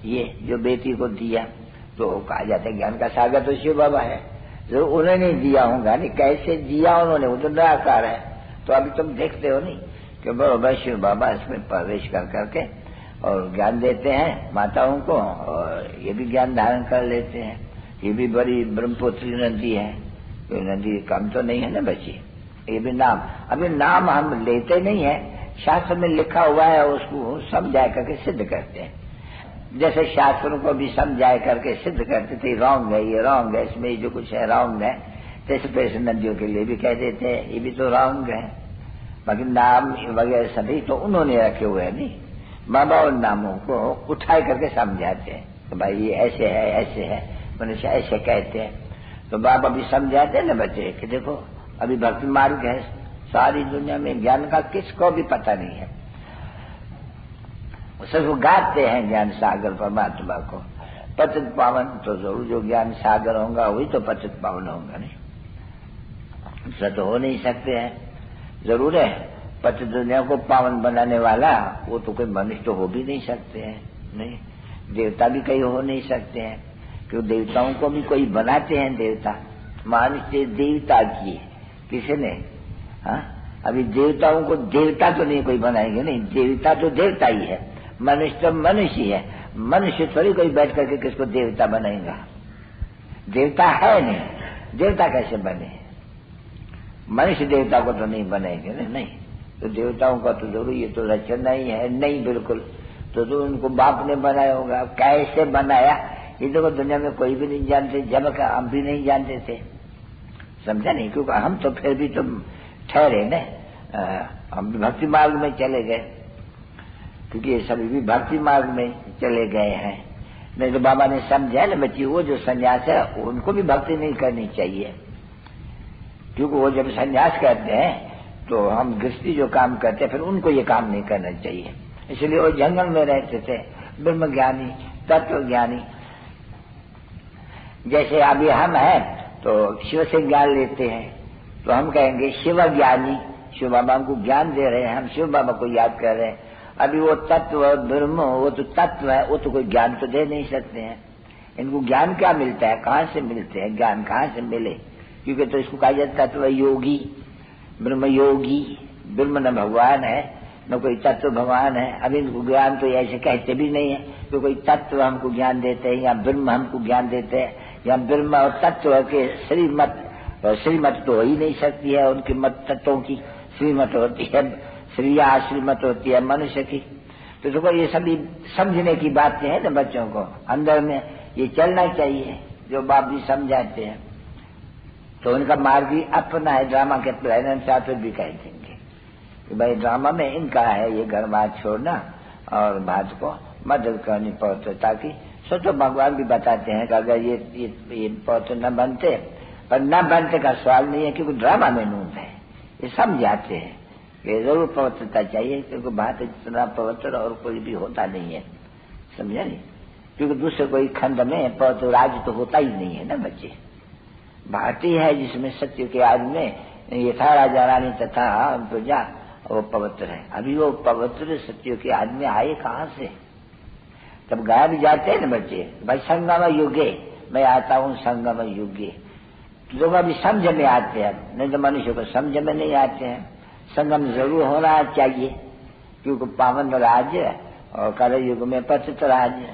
ये जो बेटी को दिया, तो कहा जाता है ज्ञान का सागर तो शिव बाबा है, जो उन्होंने दिया होगा। नहीं कैसे दिया उन्होंने, वो तो निराकार है। तो अभी तुम देखते हो नहीं कि बराबर शिव बाबा इसमें प्रवेश कर करके और ज्ञान देते हैं माताओं को, और ये भी ज्ञान धारण कर लेते हैं। ये भी बड़ी ब्रह्मपुत्री नदी है, कोई नदी कम तो नहीं है ना बच्ची। ये भी नाम, अभी नाम हम लेते नहीं है, शास्त्र में लिखा हुआ है उसको समझा करके सिद्ध करते हैं। जैसे शास्त्रों को भी समझाए करके सिद्ध करते थे, रॉन्ग है ये, रॉन्ग है, इसमें जो कुछ है रॉन्ग है, जैसे पैसे नदियों के लिए भी कह देते हैं ये भी तो रॉन्ग है। बाकी नाम वगैरह सभी तो उन्होंने रखे हुए हैं नहीं, बाबा उन नामों को उठाए करके समझाते हैं तो भाई ये ऐसे है, ऐसे है, मनुष्य ऐसे कहते हैं। तो बाप अभी समझाते हैं ना बच्चे कि देखो अभी भक्ति मार्ग है, सारी दुनिया में ज्ञान का किसको भी पता नहीं है, सिर्फ गाते हैं ज्ञान सागर परमात्मा को। पतित पावन तो जरूर जो ज्ञान सागर होगा वही तो पतित पावन होगा, नहीं ऐसा तो हो नहीं सकते हैं। जरूर है पच दुनिया को पावन बनाने वाला वो तो कोई मनुष्य तो हो भी नहीं सकते हैं, नहीं देवता भी कहीं हो नहीं सकते हैं, क्योंकि देवताओं को भी कोई बनाते हैं देवता। मनुष्य देवता किए किसने? हाँ, अभी देवताओं को देवता तो नहीं कोई बनाएंगे, नहीं देवता तो देवता ही है, मनुष्य तो मनुष्य है। मनुष्य थोड़ी कोई बैठ करके किसको देवता बनाएगा, देवता है नहीं, देवता कैसे बने? मनुष्य देवता को तो नहीं बनेंगे ना, नहीं तो देवताओं का तो जरूर ये तो रचना ही है, नहीं बिल्कुल तो उनको बाप ने बनाया होगा। कैसे बनाया ये तो दुनिया में कोई भी नहीं जानते, जब का हम भी नहीं जानते थे, समझा नहीं, क्योंकि हम तो फिर भी तो ठहरे न, हम भी भक्ति मार्ग में चले गए, क्योंकि ये सभी भी भक्ति मार्ग में चले गए हैं। नहीं तो बाबा ने समझा ना बच्ची, वो जो संन्यास है उनको भी भक्ति नहीं करनी चाहिए, क्योंकि वो जब संन्यास करते हैं तो हम गृहस्थी जो काम करते हैं फिर उनको ये काम नहीं करना चाहिए। इसलिए वो जंगल में रहते थे, ब्रह्म ज्ञानी तत्व ज्ञानी। जैसे अभी हम हैं तो शिव से ज्ञान लेते हैं तो हम कहेंगे शिव ज्ञानी, शिव बाबा को ज्ञान दे रहे हैं, हम शिव बाबा को याद कर रहे हैं। अभी वो तत्व ब्रह्म वो तो तत्व है, वो तो कोई ज्ञान तो दे नहीं सकते हैं। इनको ज्ञान क्या मिलता है, कहाँ से मिलते हैं ज्ञान, कहाँ से मिले? क्योंकि तो इसको कहा जाता है तत्व योगी, ब्रह्म योगी। ब्रह्म न भगवान है न कोई तत्व भगवान है। अभी इनको ज्ञान तो ऐसे कहते भी नहीं है कि कोई तत्व हमको ज्ञान देते हैं या ब्रह्म हमको ज्ञान देते हैं, या ब्रह्म और तत्व के श्रीमत, और श्रीमत तो हो ही नहीं सकती है उनकी मत तत्वों की, श्रीमत होती है श्रीया, श्रीमत होती है मनुष्य की। तो देखो ये सभी समझने की बातें हैं ना, बच्चों को अंदर में ये चलना चाहिए जो बाप भी समझाते हैं। तो उनका मार्ग भी अपना है, ड्रामा के प्लान चाहते भी कह देंगे कि भाई ड्रामा में इनका है ये घर बात छोड़ना और बात को मदद करनी पड़ती, ताकि सोचो भगवान भी बताते हैं कि अगर ये पौत्र न बनते, पर न बनते का सवाल नहीं है, क्योंकि ड्रामा में नून है, ये समझाते हैं कि जरूर पवित्रता चाहिए, क्योंकि बात इतना पवित्र और कोई भी होता नहीं है, समझा नहीं? क्योंकि दूसरे कोई खंड में पवित्र राज तो होता ही नहीं है ना बच्चे। भारतीय है जिसमें सत्य के आज में ये था राजा रानी तथा प्रजा, वो पवित्र है। अभी वो पवित्र सत्य के आज में आए कहाँ से? तब गायब जाते हैं ना बच्चे, भाई संगम युगे मैं आता हूँ, संगम युगे। लोग अभी समझ में आते हैं, नहीं तो मनुष्य को समझ में नहीं आते हैं। संगम जरूर होना चाहिए, क्योंकि पावन राज्य और कल युग में पतित राज्य,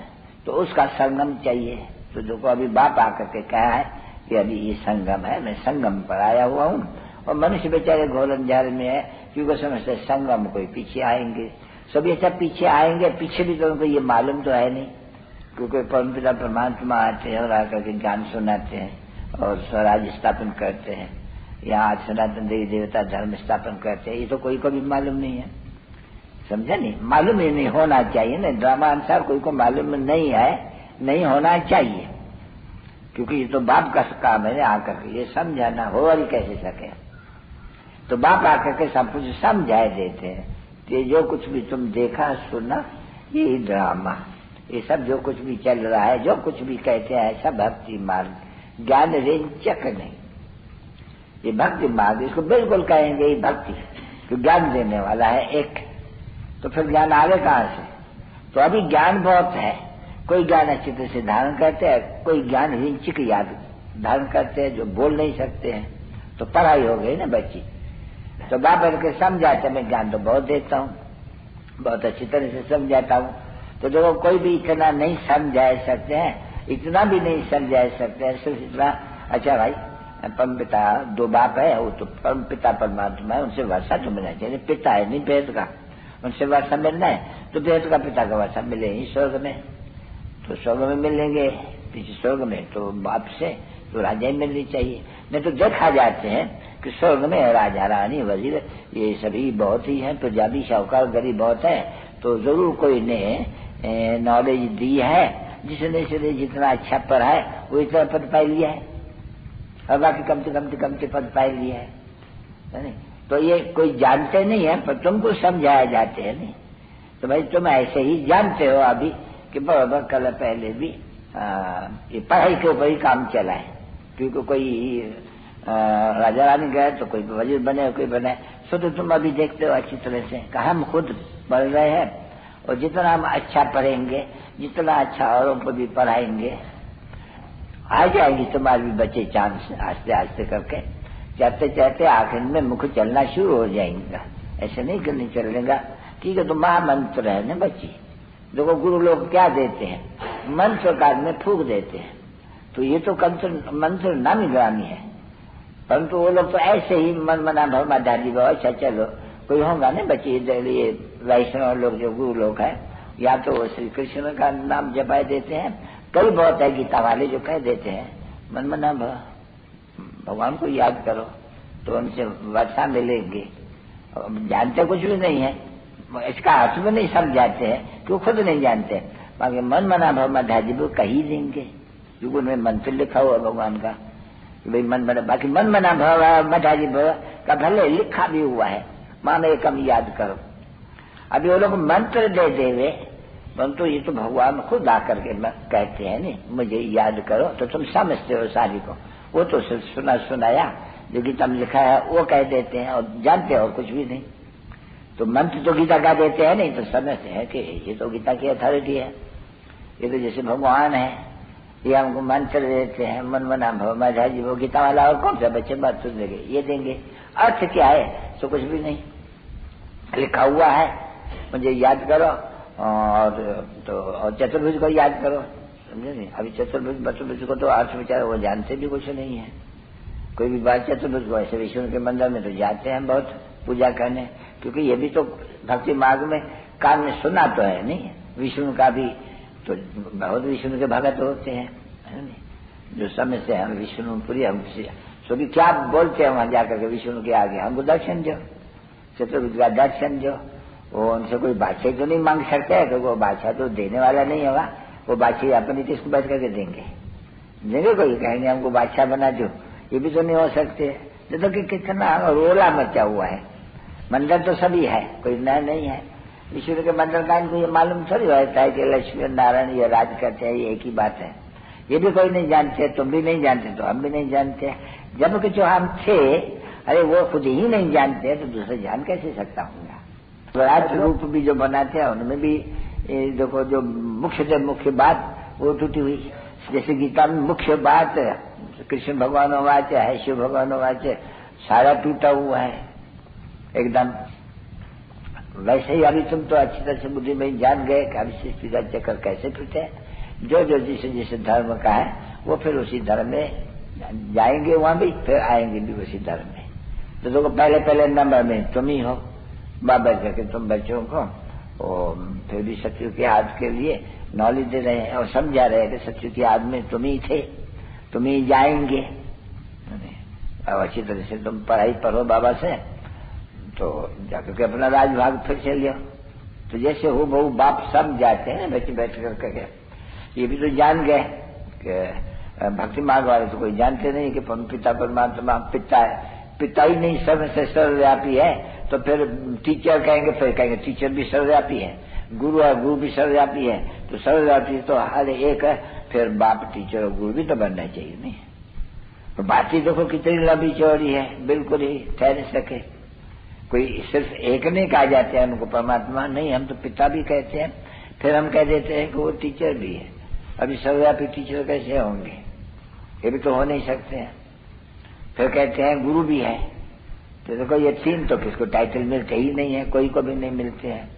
तो उसका संगम चाहिए। तो जो को अभी बाप आकर के कहा है कि अभी ये संगम है, मैं संगम पर आया हुआ हूँ। और मनुष्य बेचारे घोर अंजार में है, क्योंकि समझते संगम कोई पीछे आएंगे, सभी अच्छा पीछे आएंगे, पीछे भी तो उनको ये मालूम तो है नहीं, क्योंकि परमपिता परमात्मा आते हैं और आकर के ज्ञान सुनाते हैं और स्वराज स्थापन करते हैं, यहाँ सनातन देवी देवता धर्म स्थापन करते हैं, ये तो कोई को भी मालूम नहीं है, समझा नहीं? मालूम ही नहीं होना चाहिए ना, ड्रामा अनुसार कोई को मालूम नहीं है, नहीं होना चाहिए, क्योंकि ये तो बाप का काम है आकर के ये समझाना, हो और कैसे सके। तो बाप आकर के सब कुछ समझाए देते हैं कि जो कुछ भी तुम देखा सुना ये ड्रामा, ये सब जो कुछ भी चल रहा है, जो कुछ भी कहते हैं ऐसा भक्ति मार्ग, ज्ञान रेंचक नहीं, ये भक्ति मार्ग, इसको बिल्कुल कहेंगे ये भक्ति, तो ज्ञान देने वाला है एक। तो फिर ज्ञान आगे कहाँ से? तो अभी ज्ञान बहुत है, कोई ज्ञान अच्छी तरह से धारण करते हैं, कोई ज्ञान हिंचिक याद धारण करते हैं जो बोल नहीं सकते हैं, तो पढ़ाई हो गई ना बच्ची। तो बाप के समझाते, मैं ज्ञान तो बहुत देता हूँ, बहुत अच्छी तरह से समझाता हूँ। तो देखो कोई भी इतना नहीं समझा सकते हैं, इतना भी नहीं समझा सकते हैं, सिर्फ इतना, अच्छा भाई परम पिता दो बाप है, वो तो परम पिता परमात्मा है, उनसे वर्षा तो मिलना चाहिए, पिता है नहीं भेद का, उनसे वर्षा मिलना है तो भेद का पिता का वर्षा मिले ही स्वर्ग में, तो स्वर्ग में मिलेंगे, पीछे स्वर्ग में तो बाप से तो राजा ही मिलनी चाहिए। नहीं तो देखा जाते हैं कि स्वर्ग में राजा रानी वजीर ये सभी बहुत ही हैं, प्रजा भी शाहूकार गरीब बहुत है, तो जरूर कोई ने नॉलेज दी है, जिसने जितना अच्छा पढ़ा है वो इतना पद पाई लिया है, और बाकी कमती पद पाई लिया है नहीं? तो ये कोई जानते नहीं है, पर तुमको समझाया जाते हैं नहीं। तो भाई तुम ऐसे ही जानते हो अभी कि बराबर कल पहले भी ये पढ़ाई के ऊपर ही काम चला है, क्योंकि कोई राजा रानी गए तो कोई वजीर बने कोई बने, सो तो तुम अभी देखते हो अच्छी तरह से कि हम खुद पढ़ रहे हैं, और जितना हम अच्छा पढ़ेंगे, जितना अच्छा औरों को भी पढ़ाएंगे, आ जाएंगी तुम्हारे भी बच्चे चांद से आस्ते आस्ते करके, चलते चलते आखिर में मुख चलना शुरू हो जाएगा। ऐसे नहीं करनी चलेगा, क्योंकि तो महामंत्र है ना बच्ची। देखो गुरु लोग क्या देते हैं, मंत्र काल में फूक देते हैं, तो ये तो मंत्र नामी ग्रामी है, परंतु वो लोग तो ऐसे ही मन मना भवमाधारी भाव। अच्छा चलो, कोई होगा ना बच्चे, ये वैष्णव लोग जो गुरु लोग हैं, या तो वो श्री कृष्ण का नाम जपाए देते हैं, कई बहुत है गीता वाले जो कह देते हैं मन मना भगवान को याद करो तो उनसे वर्षा मिलेंगे। जानते कुछ भी नहीं है, इसका अर्थ में नहीं समझाते हैं, क्यों खुद नहीं जानते, बाकी मन मना भवमाधारी वो कही देंगे, क्योंकि उनमें मंत्र लिखा हुआ भगवान का, भाई मन मना। बाकी मन मना भवमाधारी भव का भले लिखा भी हुआ है, मानो एक हम याद करो। अभी वो लोग मंत्र दे देवे, परंतु ये तो भगवान खुद आकर के कहते हैं नहीं, मुझे याद करो, तो तुम समझते हो सारी को। वो तो सुनाया जो गीता में लिखा है वो कह देते हैं, और जानते हो कुछ भी नहीं। तो मंत्र तो गीता का देते हैं नहीं, तो समझते हैं कि ये तो गीता की अथॉरिटी है, ये तो जैसे भगवान है, ये हमको मंत्र देते हैं मन मना भवमाधारी। वो गीता वाला और कौन सा बच्चे बात सुन देंगे, ये देंगे। अर्थ क्या है, तो कुछ भी नहीं लिखा हुआ है, मुझे याद करो, और चतुर्भुज को याद करो, समझे नहीं। अभी चतुर्भुज को तो अर्थ विचार वो जानते भी कुछ नहीं है। कोई भी बात चतुर्भुज को ऐसे विष्णु के मंदिर में तो जाते हैं बहुत पूजा करने, क्योंकि ये भी तो भक्ति मार्ग में कान में सुना तो है नहीं, विष्णु का भी तो बहुत विष्णु के भगत होते हैं, है नहीं, जो समय से हम विष्णुपुरी हम सभी क्या बोलते हैं वहां जाकर के विष्णु के आगे, हमको दर्शन दो, चतुर्भुज का दर्शन दो। वो उनसे कोई बादशाह तो नहीं मांग सकते है, तो वो बादशाह तो देने वाला नहीं होगा, वो बादशाह अपनी किसको बैठ करके देंगे कोई कहेंगे हमको बादशाह बना दो, ये भी तो नहीं हो सकते। देखो कि कितना रोला मचा हुआ है, मंदिर तो सभी है, कोई नया नहीं है। विष्णु के मंदिर का इनको ये मालूम थोड़ी रहता है कि लक्ष्मी नारायण ये राज करते हैं, ये एक ही बात है, ये भी कोई नहीं जानते, तुम भी नहीं जानते, तो हम भी नहीं जानते। जबकि जो हम थे, अरे वो खुद ही नहीं जानते, तो दूसरे जान कैसे सकता हूँ। राज रूप भी जो बनाते हैं उनमें भी देखो जो मुख्य बात वो टूटी हुई, जैसे गीता में मुख्य बात कृष्ण भगवान वाच्य है, शिव भगवान वाच्य, सारा टूटा हुआ है एकदम। वैसे ही अभी तुम तो अच्छी तरह से बुद्धि में जान गए कि अभी सृष्टि का चक्कर कैसे टूटे। जो जो जिसे धर्म का है वो फिर उसी धर्म में जाएंगे, वहां भी फिर आएंगे भी उसी धर्म में। तो देखो पहले नंबर में तुम ही हो, बाबा करके तुम बच्चों को और फिर भी सत्यु की याद के लिए नॉलेज दे रहे हैं और समझा रहे हैं कि सत्यु की याद में तुम ही थे, तुम ही जाएंगे। अब अच्छी तरह से तुम पढ़ाई पढ़ो बाबा से, तो जाकर के अपना राजभाग फिर से लियो। तो जैसे हो बहु बाप सब जाते हैं बच्चे बैठ करके, ये भी तो जान गए कि भक्ति मार्ग वाले तो कोई जानते नहीं कि पिता परमात्मा पिता है, पिता ही नहीं सबसे सर्वव्यापी है, तो फिर टीचर कहेंगे, फिर कहेंगे टीचर भी सर्वव्यापी है, गुरु है गुरु भी सर्वव्यापी है, तो सर्वव्यापी तो हर एक है, फिर बाप टीचर और गुरु भी तो बनना चाहिए नहीं। तो बात ही देखो कितनी लंबी चौड़ी है, बिल्कुल ही ठहर सके। कोई सिर्फ एक नहीं कहा जाते हैं उनको परमात्मा, नहीं हम तो पिता भी कहते हैं, फिर हम कह देते हैं कि वो टीचर भी है। अभी सर्वव्यापी टीचर कैसे होंगे, ये भी तो हो नहीं सकते हैं। फिर कहते हैं गुरु भी है, तो देखो ये तीन तो किसको टाइटल मिलते ही नहीं है, कोई को भी नहीं मिलते हैं।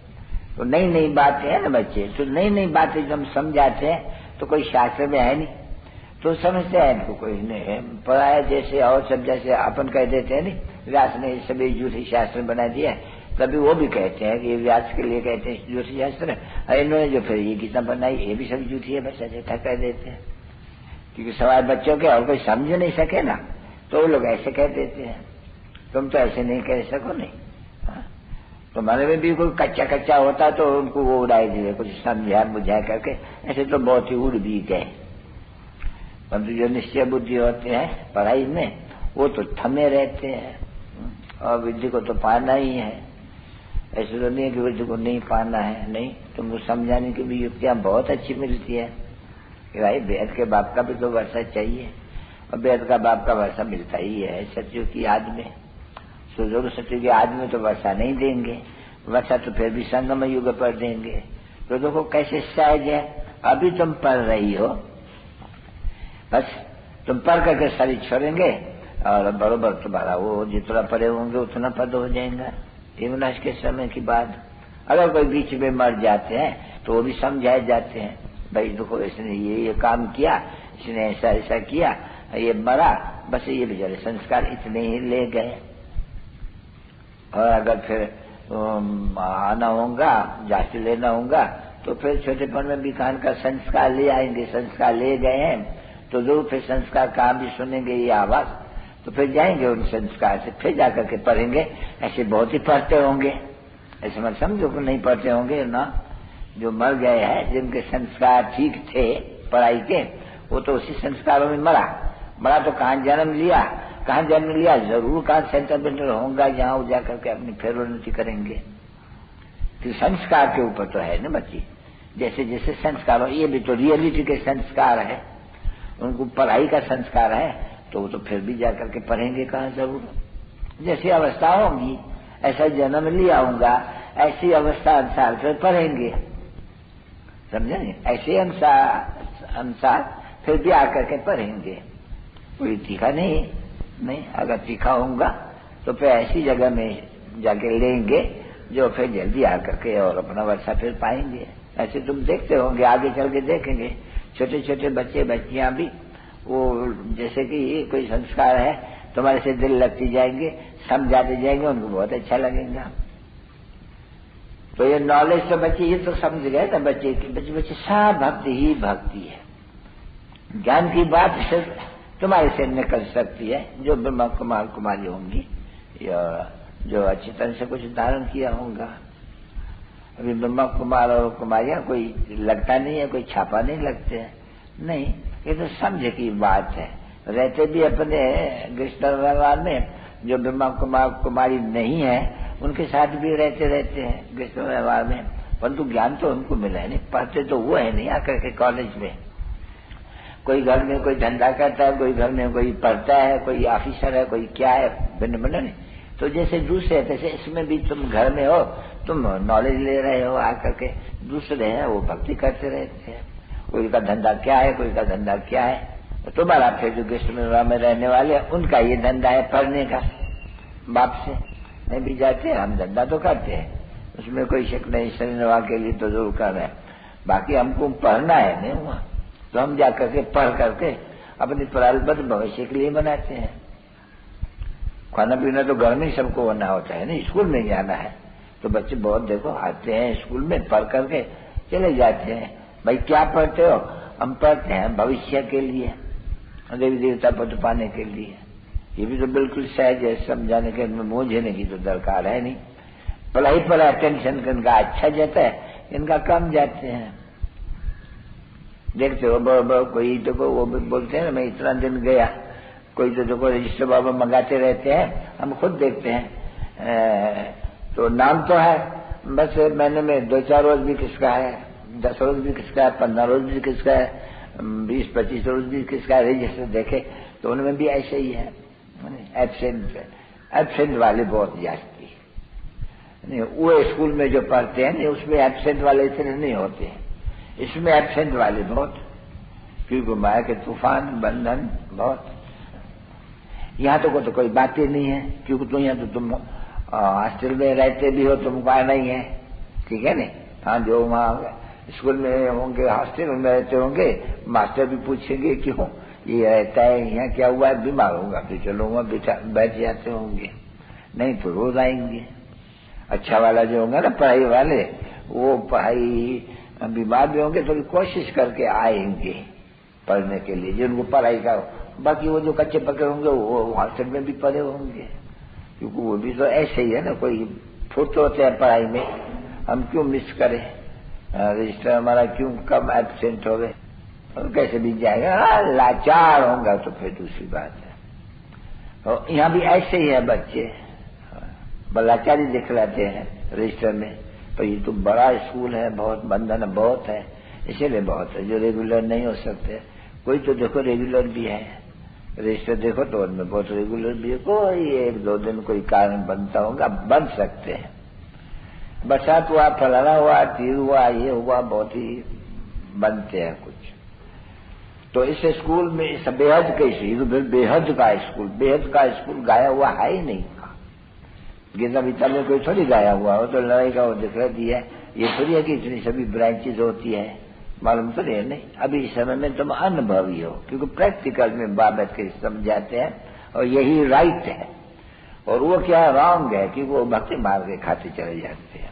तो नई नई बातें है ना बच्चे, तो नई नई बातें जब हम समझाते हैं तो कोई शास्त्र में है नहीं, तो समझते हैं इनको कोई नहीं पढ़ाया, जैसे और सब जैसे अपन कह देते हैं नहीं व्यास ने सभी झूठी शास्त्र बना दिया, तभी वो भी कहते हैं कि ये व्यास के लिए कहते हैं झूठी शास्त्र, और इन्होंने जो फिर ये गीता बनाई ये भी सब झूठी है, बस ऐसा कह देते हैं। क्योंकि सवाल बच्चों के और कोई समझ नहीं सके ना, तो वो लोग ऐसे कह देते हैं, तुम तो ऐसे नहीं कह सको नहीं। तुम्हारे में भी कोई कच्चा कच्चा होता तो उनको वो उड़ाई दिए, कुछ समझा बुझा करके, ऐसे तो बहुत ही उड़ भी गए। परंतु जो निश्चय बुद्धि होते हैं पढ़ाई में, वो तो थमे रहते हैं, और विद्या को तो पाना ही है। ऐसे तो नहीं है कि विद्या को नहीं पाना है, नहीं, तुमको समझाने की भी युक्तियां बहुत अच्छी मिलती है कि भाई वेद के बाप का भी तो वर्षा चाहिए, और वेद का बाप का वर्षा मिलता ही है सत्यों की याद में। सुजोग सतयुगी आदमी तो वर्षा नहीं देंगे, वर्षा तो फिर भी संगम युग पर देंगे। तो देखो कैसे सहज है। अभी तुम पढ़ रही हो, बस तुम पढ़ करके शरीर छोड़ेंगे और बरोबर तुम्हारा वो जितना पढ़े होंगे उतना पद हो जाएगा विनाश के समय की बात। अगर कोई बीच में मर जाते हैं तो वो भी समझाए जाते हैं, भाई देखो इसने ये काम किया, इसने ऐसा ऐसा किया, ये मरा, बस ये बेचारे संस्कार इतने ही ले गए। और अगर फिर आना होगा, जाति लेना होगा, तो फिर छोटेपन में भी कान का संस्कार ले आएंगे। संस्कार ले गए हैं तो जरूर फिर संस्कार कहाँ भी सुनेंगे ये आवाज, तो फिर जाएंगे उन संस्कार से, फिर जाकर के पढ़ेंगे। ऐसे बहुत ही पढ़ते होंगे, ऐसे मत समझो कि नहीं पढ़ते होंगे ना। जो मर गए हैं, जिनके संस्कार ठीक थे पढ़ाई के, वो तो उसी संस्कारों में मरा तो कहाँ जन्म लिया, जरूर कहाँ सेंटर बेंटर होगा, जहाँ वो जाकर के अपनी फिर उन्नति करेंगे। तो संस्कार के ऊपर तो है ना बच्ची, जैसे जैसे संस्कार हो, ये भी तो रियलिटी के संस्कार है, उनको पढ़ाई का संस्कार है, तो वो तो फिर भी जाकर के पढ़ेंगे कहाँ जरूर। जैसी अवस्था होगी, ऐसा जन्म लिया होगा, ऐसी अवस्था अनुसार फिर पढ़ेंगे, समझे नहीं? ऐसे अनुसार फिर भी आकर के पढ़ेंगे। कोई तीखा नहीं, अगर तीखा होगा तो फिर ऐसी जगह में जाके लेंगे जो फिर जल्दी आकर के और अपना वर्षा फिर पाएंगे। ऐसे तुम देखते होंगे, आगे चल के देखेंगे, छोटे छोटे बच्चे बच्चियां भी वो जैसे कि कोई संस्कार है, तुम्हारे से दिल लगती जाएंगे, समझाते जाएंगे, उनको बहुत अच्छा लगेगा। तो ये नॉलेज तो बच्चे ये तो समझ गए ना, बच्चे सब भक्ति ही भक्ति है। ज्ञान की बात सिर्फ तुम्हारे से निकल सकती है जो ब्रह्मा कुमार कुमारी होंगी, या जो अच्छी तरह से कुछ धारण किया होगा। अभी ब्रह्मा कुमार और कुमारियां कोई लगता नहीं है, कोई छापा नहीं लगते हैं, नहीं, ये तो समझ की बात है। रहते भी अपने कृष्ण व्यवहार में, जो ब्रह्मा कुमार कुमारी नहीं है उनके साथ भी रहते हैं कृष्ण व्यवहार में, परंतु ज्ञान तो उनको मिला है नहीं, पढ़ते तो वो है नहीं आकर के कॉलेज में। कोई घर में कोई धंधा करता है, कोई घर में कोई पढ़ता है, कोई ऑफिसर है, कोई क्या है, भिन्न भिन्न नहीं। तो जैसे दूसरे तैसे इसमें भी तुम घर में हो, तुम नॉलेज ले रहे हो आकर के, दूसरे हैं वो भक्ति करते रहते हैं। कोई का धंधा क्या है, कोई का धंधा क्या है, तो तुम्हारा फिर जो कृष्ण में रहने वाले उनका ये धंधा है पढ़ने का। बाप से नहीं भी जाते हैं, हम धंधा तो करते हैं, उसमें कोई शक नहीं, शनिवार के लिए तो जरूर कर रहे हैं, बाकी हमको पढ़ना है नहीं हुआ तो हम जाकर के पढ़ करके अपनी प्रारब्ध भविष्य के लिए बनाते हैं। खाना पीना तो घर में ही सबको होना होता है, नहीं स्कूल में जाना है, तो बच्चे बहुत देखो आते हैं स्कूल में, पढ़ करके चले जाते हैं। भाई क्या पढ़ते हो? हम पढ़ते हैं भविष्य के लिए, देवी देवता पद पाने के लिए। ये भी तो बिल्कुल सहज है, समझाने के मोझने की तो दरकार है नहीं। पढ़ाई पर अटेंशन इनका अच्छा जाता है, इनका कम जाते हैं। देखते हो कोई देखो वो भी बोलते हैं ना, मैं इतना दिन गया, कोई तो देखो रजिस्टर बाबा मंगाते रहते हैं, हम खुद देखते हैं। तो नाम तो है, बस महीने में 2-4 रोज भी किसका है, 10 रोज भी किसका है, 15 रोज भी किसका है, 20-25 रोज भी किसका है, रजिस्टर देखे तो उनमें भी ऐसे ही है। एब्सेंट वाले बहुत जास्ती नहीं, वो स्कूल में जो पढ़ते हैं उसमें एब्सेंट वाले इतने नहीं होते हैं, इसमें एब्सेंट वाले बहुत, क्योंकि माया के तूफान बंधन बहुत। यहाँ तो कोई बात ही नहीं है, क्योंकि तो यहाँ तो तुम हॉस्टल में रहते भी हो, तुमको आना ही है, ठीक है नहीं। हाँ, जो वहाँ स्कूल में होंगे, हॉस्टल में रहते होंगे, मास्टर भी पूछेंगे क्यों ये रहता है, यहाँ क्या हुआ है, बीमार होगा, फिर चलो वहाँ बैठ जाते होंगे, नहीं तो रोज आएंगे। अच्छा वाला जो होगा ना पढ़ाई वाले, वो पढ़ाई बीमार भी होंगे तो कोशिश करके आएंगे पढ़ने के लिए, जिनको पढ़ाई का। बाकी वो जो कच्चे पके होंगे वो हॉस्टल में भी पढ़े होंगे, क्योंकि वो भी तो ऐसे ही है ना, कोई फुट होते हैं पढ़ाई में, हम क्यों मिस करें, रजिस्टर हमारा क्यों कम एब्सेंट हो गए, और कैसे भी जाएगा। लाचार होगा तो फिर दूसरी बात है। और यहाँ भी ऐसे ही है, बच्चे लाचारी दिखलाते हैं रजिस्टर में, तो ये तो बड़ा स्कूल है, बहुत बंधन बहुत है, इसीलिए बहुत है जो रेगुलर नहीं हो सकते। कोई तो देखो रेगुलर भी है, रजिस्टर देखो तो उनमें बहुत रेगुलर भी है, कोई 1-2 दिन कोई कारण बनता होगा, बन सकते हैं। बरसात हुआ, फलाना हुआ, तीर हुआ, ये हुआ, बहुत ही बनते हैं कुछ। तो इस स्कूल में इस बेहद बेहद का स्कूल गाया हुआ है ही नहीं। गीता बीता में कोई थोड़ी गाया हुआ हो, तो लड़ाई का वो दिख रही है। ये थोड़ी है कि इतनी सभी ब्रांचेज होती है, मालूम तो नहीं। नहीं, अभी इस समय में तुम अनुभवी हो, क्योंकि प्रैक्टिकल में बाबत के समझाते हैं और यही राइट है। और वो क्या रॉन्ग है कि वो भक्ति मार्ग के खाते चले जाते हैं।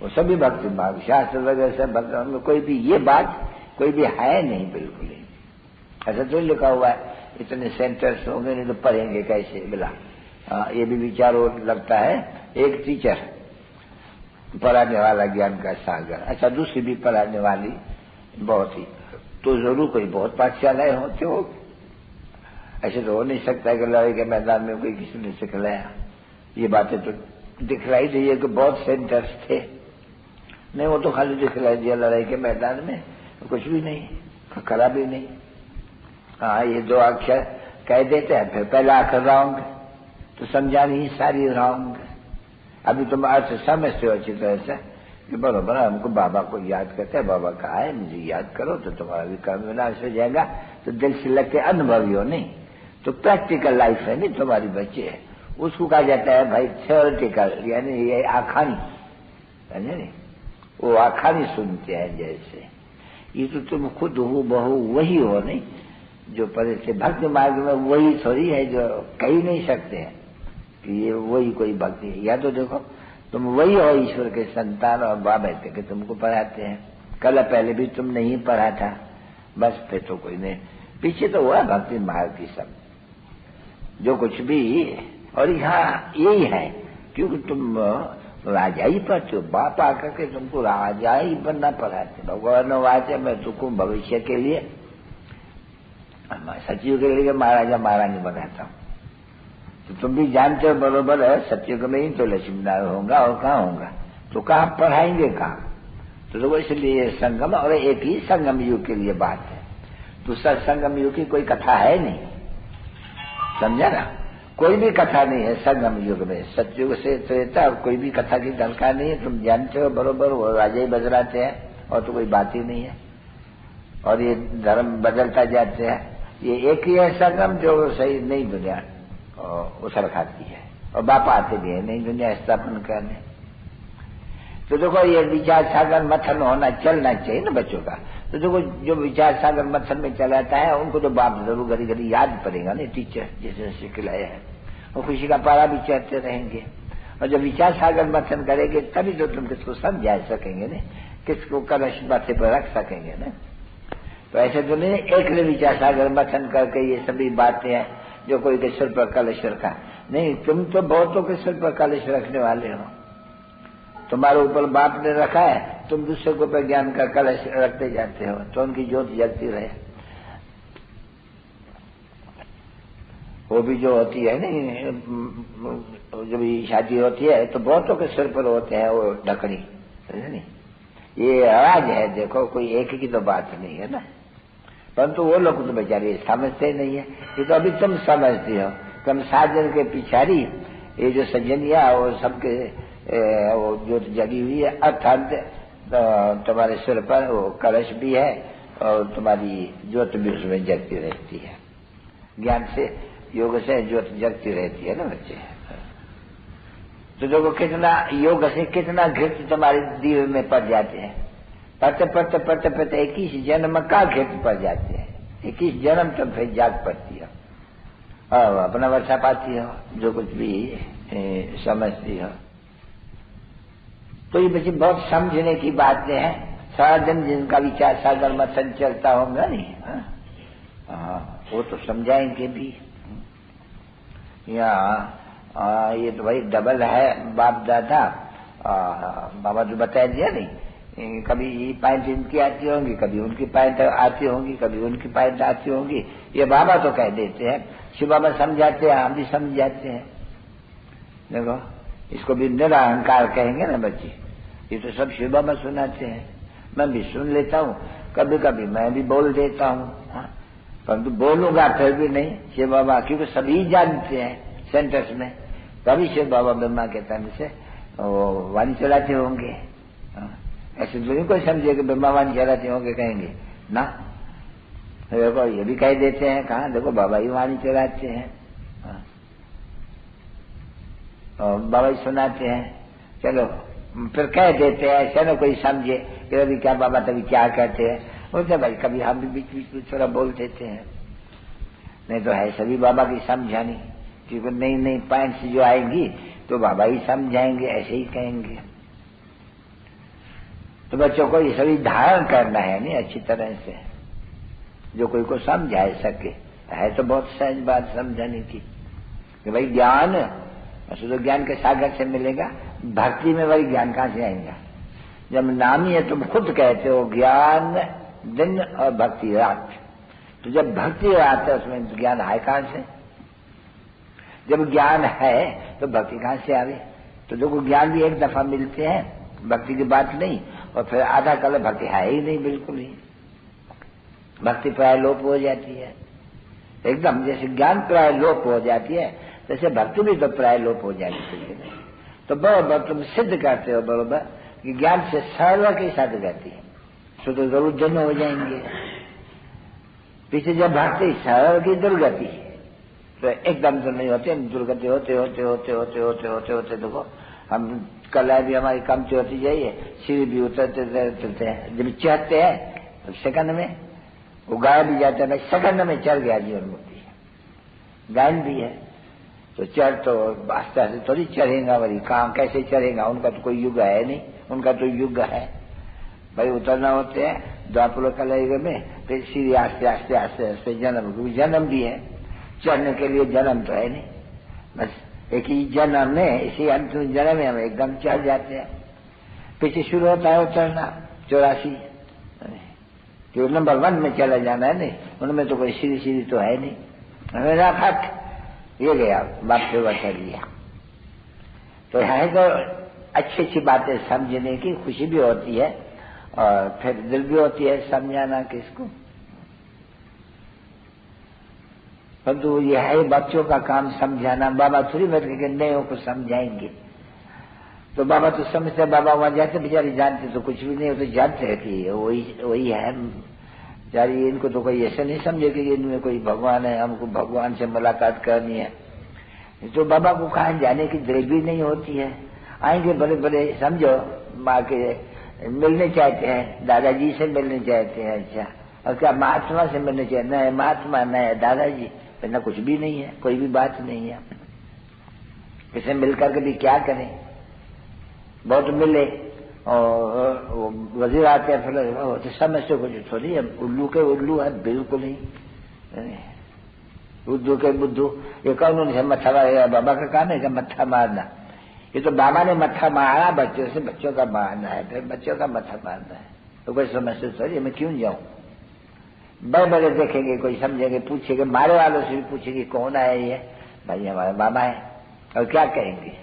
वो सभी भक्ति मार्ग शास्त्र वगैरह से भक्ति में कोई भी ये बात कोई भी है नहीं, बिल्कुल ही ऐसा तो लिखा हुआ है। इतने सेंटर्स होंगे, नहीं तो पढ़ेंगे कैसे बिला। ये भी विचार लगता है। एक टीचर पढ़ाने वाला ज्ञान का सागर, अच्छा दूसरी भी पढ़ाने वाली बहुत ही, तो जरूर कोई बहुत पाठशालाएं होते हो। ऐसे तो हो नहीं सकता कि लड़ाई के मैदान में कोई किसी ने सिखलाया। ये बातें तो दिखलाई दी है कि बहुत सेंटर्स थे। नहीं, वो तो खाली दिखलाई दिया लड़ाई के मैदान में, कुछ भी नहीं, खरा भी नहीं। हाँ, ये 2 अक्षर कह देते हैं, फिर पहला अक्षर रॉन्ग, तो समझानी ही सारी रॉन्ग। अभी तुम अर्थ समझते हो अच्छी तरह से कि बरोबर हमको बाबा को याद करते हैं, बाबा कहा है मुझे याद करो, तो तुम्हारा भी कर्म विनाश हो जाएगा। तो दिल से लगते अनुभवी हो, नहीं तो प्रैक्टिकल लाइफ है नहीं तुम्हारी बच्चे है, उसको कहा जाता है भाई थ्योरेटिकल, यानी ये आखानी, समझे नहीं, वो आखानी सुनते हैं जैसे। ये तो तुम खुद हो बहू वही हो, नहीं जो परे से भक्ति मार्ग में वही थोड़ी है जो कह नहीं सकते हैं कि ये वही कोई भक्ति है। या तो देखो तुम वही हो ईश्वर के संतान, और बाबा कहते कि तुमको पढ़ाते हैं। कल पहले भी तुम नहीं पढ़ा था, बस फिर तो कोई नहीं, पीछे तो हुआ भक्ति मार्ग की सब जो कुछ भी। और यहाँ यही है, क्योंकि तुम राजा ही पढ़ते हो, बाप आकर के तुमको राजा ही बनना पढ़ाते। भगवान वाचा मैं तुमको भविष्य के लिए सचिव के लिए महाराजा महारानी बनाता हूँ। तो तुम भी जानते हो बरोबर है, सचिव में ही तो लक्ष्मीनारायण होगा और कहाँ होगा, तो कहाँ पढ़ाएंगे कहाँ। तो इसलिए संगम, और एक ही संगम युग के लिए बात है, दूसरा संगम युग की कोई कथा है नहीं, समझा ना। कोई भी कथा नहीं है संगम युग में, सतयुग से त्रेता कोई भी कथा की दरकार नहीं है। तुम जानते हो बरोबर, वो राजा ही बदलाते हैं और तो कोई बात ही नहीं है। और ये धर्म बदलता जाते हैं, ये एक ही है संगम जो सही नई दुनिया उछल खाती है, और बाप आते भी है नई दुनिया स्थापन करने। तो देखो ये विचार सागर मथन होना चलना चाहिए ना बच्चों का। तो देखो जो विचार सागर मथन में चलाता है उनको तो बाप जरूर घड़ी घड़ी याद पड़ेगा ना, टीचर जैसे सिखलाया है, और खुशी का पारा भी चढ़ते रहेंगे। और जब विचार सागर मथन करेंगे तभी तो तुम किसको समझा सकेंगे ना, किसको कलश माथे पर रख सकेंगे ना। तो ऐसे तो नहीं एक ने विचार सागर मथन करके ये सभी बातें हैं जो कोई के सिर पर कलश रखा नहीं। तुम तो बहुतों के सिर पर कलश रखने वाले हो, तुम्हारे ऊपर बाप ने रखा है, तुम दूसरे को पर ज्ञान का कलश रखते जाते हो, तो उनकी ज्योत जलती रहे। वो भी जो होती है नहीं, जब शादी होती है तो बहुतों के सिर पर होते हैं वो ढकनी, नहीं ये आवाज है। देखो कोई एक की तो बात नहीं है ना, परंतु वो लोग तो बेचारे समझते नहीं है। ये तो अभी तुम समझती हो, तुम साजन के पिछाड़ी ये जो सज्जनिया वो सबके वो ज्योत जगी हुई है, अर्थात तुम्हारे सिर पर वो कलश भी है और तुम्हारी ज्योत भी उसमें जगती रहती है। ज्ञान से योग से ज्योत जगती रहती है ना बच्चे। तो देखो कितना योग से कितना घृत तुम्हारे दीव में पड़ जाते हैं, पढ़ते पढ़ते पढ़ते पढ़ते 21 जन्म का घृत पड़ जाते हैं। 21 जन्म तुम फिर जाग पड़ती हो और अपना वर्षा पाती हो, जो कुछ भी समझती हो। तो ये बच्चे बहुत समझने की बातें हैं। सारा दिन जिनका विचार सागर मथन चलता होगा नहीं, हाँ वो तो समझाएंगे भी। यहाँ ये तो भाई डबल है बाप दादा, बाबा जो बता दिया नहीं, कभी पैंट इनकी आती होंगी, कभी उनकी पैंट आती होंगी, कभी उनकी पैंट आती होंगी, ये बाबा तो कह देते हैं। शिव बाबा समझाते हैं, हम भी समझ जाते हैं। देखो इसको भी निरअहंकार कहेंगे ना बच्चे, ये तो सब शिव बाबा सुनाते हैं, मैं भी सुन लेता हूँ, कभी कभी मैं भी बोल देता हूँ। परंतु बोलूंगा फिर भी नहीं शिव बाबा, क्योंकि सभी जानते हैं सेंटर्स में, तभी शिव बाबा ब्रह्मा के तन से वाणी चलाते होंगे। ऐसे तो नहीं कोई समझे कि ब्रह्मा वाणी चलाते होंगे, कहेंगे ना। देखो ये भी कह देते हैं, कहा देखो बाबा ही वाणी चलाते हैं और बाबा ही सुनाते हैं। चलो फिर कह देते हैं, ऐसा ना कोई समझे कि अभी क्या बाबा तभी क्या कहते हैं। बोलते भाई कभी हम भी बीच बीच में थोड़ा बोल देते हैं, नहीं तो है सभी बाबा की समझानी, क्योंकि नई नई पॉइंट्स जो आएंगी तो बाबा ही समझाएंगे, ऐसे ही कहेंगे। तो बच्चों को ये सभी धारण करना है नहीं अच्छी तरह से, जो कोई को समझा सके। है तो बहुत सहज बात समझाने की कि भाई ज्ञान शुद्ध ज्ञान के सागर से मिलेगा, भक्ति में वही ज्ञान कहां से आएगा। जब नाम ही है तुम खुद कहते हो ज्ञान दिन और भक्ति रात, तो जब भक्ति रात है उसमें ज्ञान है कहां से। जब ज्ञान है तो भक्ति कहां से आवे। तो जो ज्ञान भी एक दफा मिलते हैं, भक्ति की बात नहीं, और फिर आधा काल भक्ति है ही नहीं, बिल्कुल ही भक्ति प्राय लोप हो जाती है एकदम। जैसे ज्ञान प्राय लोप हो जाती है, जैसे भक्ति भी तो प्राय लोप हो जाती है। तो बराबर तुम सिद्ध करते हो बराबर कि ज्ञान से सर्व के साथ गति है, तो जरूर जन्म हो जाएंगे। पीछे जब भक्ति सर्व की दुर्गति है तो एकदम तो नहीं होते, दुर्गति होते होते होते होते होते होते होते देखो हम कलाई भी हमारी कमती होती जाइए, सीढ़ी भी उतरते हैं। जब चढ़ते हैं तो सेकंड में वो गाय भी जाता है, सेकंड में चढ़ गया जीवन मुक्ति है। गायन भी है तो चढ़ तो आस्ते आस्ते थोड़ी चढ़ेगा, वही काम कैसे चढ़ेगा। उनका तो कोई युग है नहीं, उनका तो युग है भाई उतरना होते हैं द्वापर कलयुग में, फिर सीढ़ी आस्ते आस्ते आस्ते आस्ते जन्म भी है। चढ़ने के लिए जन्म तो है नहीं, बस एक ही जन्म में, इसी अंतिम जन्म में हम एकदम चढ़ जाते हैं। पीछे शुरू होता है उतरना 84, जो नंबर 1 में चला जाना है नहीं, उनमें तो कोई सीधी सीधी तो है नहीं। मेरा खट ये गया बाप से चढ़ लिया। तो है तो अच्छी अच्छी बातें समझने की खुशी भी होती है और फिर दिल भी होती है समझाना किसको। परंतु यह है बच्चों का काम समझाना, बाबा थोड़ी बैठ के नए को समझाएंगे। तो बाबा तो समझते, बाबा वहां जाते बेचारे जानते तो कुछ भी नहीं होते, जानते हैं कि वही है जारी। इनको तो कोई ऐसे नहीं समझे कि इनमें कोई भगवान है, हमको भगवान से मुलाकात करनी है। तो बाबा को कहा जाने की देर भी नहीं होती है। आएंगे बड़े बड़े समझो माँ के मिलने चाहते हैं, दादाजी से मिलने चाहते हैं। अच्छा और क्या महात्मा से मिलने चाहिए, न है महात्मा न है दादाजी, न कुछ भी नहीं है, कोई भी बात नहीं है। इसे मिलकर के भी क्या करें। बहुत मिले और वजीर आते हैं फिर समझ से कुछ थोड़ी है। उल्लू के उल्लू है बिल्कुल ही, बुद्धू के बुद्धू। ये कौन से मत्था मारेगा, बाबा का काम है क्या मत्था मारना। ये तो बाबा ने मत्था मारा बच्चों से, बच्चों का मारना है, फिर बच्चों का मत्था मारना है। तो कोई समझ से थोड़ी मैं क्यों जाऊं। बड़े बड़े देखेंगे, कोई समझेंगे, पूछेंगे, मारे वालों से भी पूछेंगे कौन है ये, भाई हमारा बाबा है। और क्या कहेंगे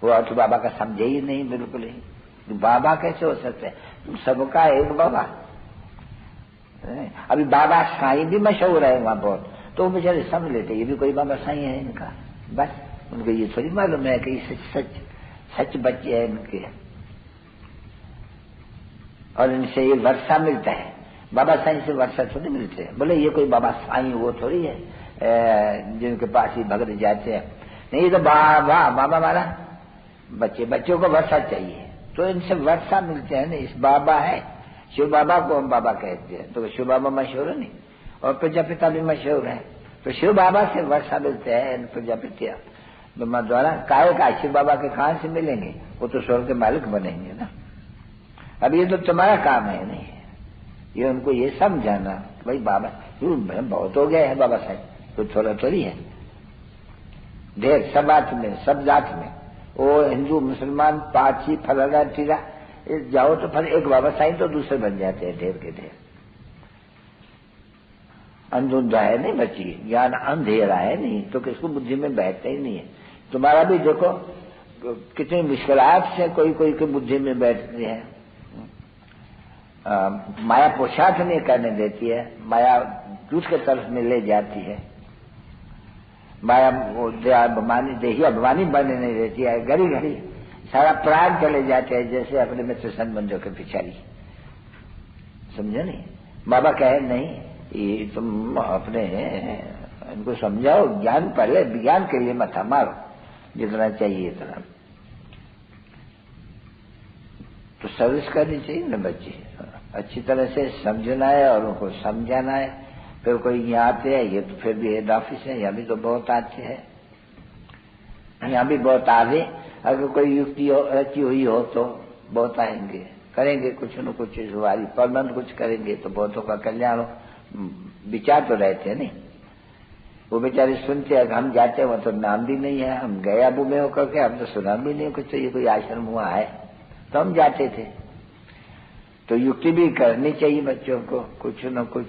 वो तो बाबा का समझे ही नहीं बिल्कुल ही। बाबा कैसे हो सकते हैं, तुम सबका एक बाबा। अभी बाबा साईं भी मशहूर है वहां बहुत, तो वो बेचारे समझ लेते ये भी कोई बाबा साईं है इनका। बस उनको ये थोड़ी मालूम है कि सच सच बच्चे हैं इनके और इनसे ये वर्षा मिलता है। बाबा साईं से वर्षा थोड़ी मिलते हैं। बोले ये कोई बाबा साईं वो थोड़ी है जिनके पास ही भगत जाते हैं। नहीं तो बाबा बाबा मारा बच्चे, बच्चों को वर्षा चाहिए तो इनसे वर्षा मिलते हैं ना। इस बाबा है, शिव बाबा को हम बाबा कहते हैं, तो शिव बाबा मशहूर है नहीं, और प्रजापिता भी मशहूर है। तो शिव बाबा से वर्षा मिलते हैं इन प्रजापितिया ब्रह्मा द्वारा। काय का शिव बाबा के कहां से मिलेंगे, वो तो स्वर्ग के मालिक बनेंगे ना। अब ये तो तुम्हारा काम है नहीं, ये उनको ये समझाना भाई बाबा बहुत हो गया है बाबा साहब, तो थोड़ा थोड़ी है, ढेर सब बात में सब जात में। वो हिंदू मुसलमान पाची फलाना टीरा जाओ तो फिर एक बाबा साईं तो दूसरे बन जाते हैं ढेर के ढेर। अंधुंधा है नहीं बच्ची, ज्ञान अंधेरा है नहीं, तो किसको बुद्धि में बैठता ही नहीं है। तुम्हारा भी देखो कितनी मुश्किलात से कोई कोई की बुद्धि में बैठती है। माया पोशाक नहीं करने देती है, माया झूठ के तरफ में ले जाती है। माया देही अभिमानी बनने नहीं देती है। घड़ी घड़ी सारा प्राण चले जाते हैं जैसे अपने मित्र संबंधों के पिछाड़ी। समझे नहीं? बाबा कहे नहीं, ये तुम अपने इनको समझाओ, ज्ञान पहले, विज्ञान के लिए मथा मारो जितना चाहिए इतना। तो सर्विस करनी चाहिए ना बच्चे, अच्छी तरह से समझना है और उनको समझाना है। फिर कोई यहाँ आते हैं, ये तो फिर भी हेड ऑफिस है, यहाँ भी तो बहुत आते हैं, यहाँ भी बहुत आगे। अगर कोई युक्ति रची हुई हो तो बहुत आएंगे, करेंगे कुछ न कुछ हमारी परमानेंट कुछ करेंगे तो बहुतों का कल्याण हो। विचार तो रहते हैं नहीं, वो बेचारे सुनते हैं। हम जाते हैं, वो तो नाम भी नहीं है, हम गए अबू में होकर के, हम तो सुना भी नहीं कुछ। तो ये कोई आश्रम हुआ है तो हम जाते थे। तो युक्ति भी करनी चाहिए बच्चों को, कुछ न कुछ।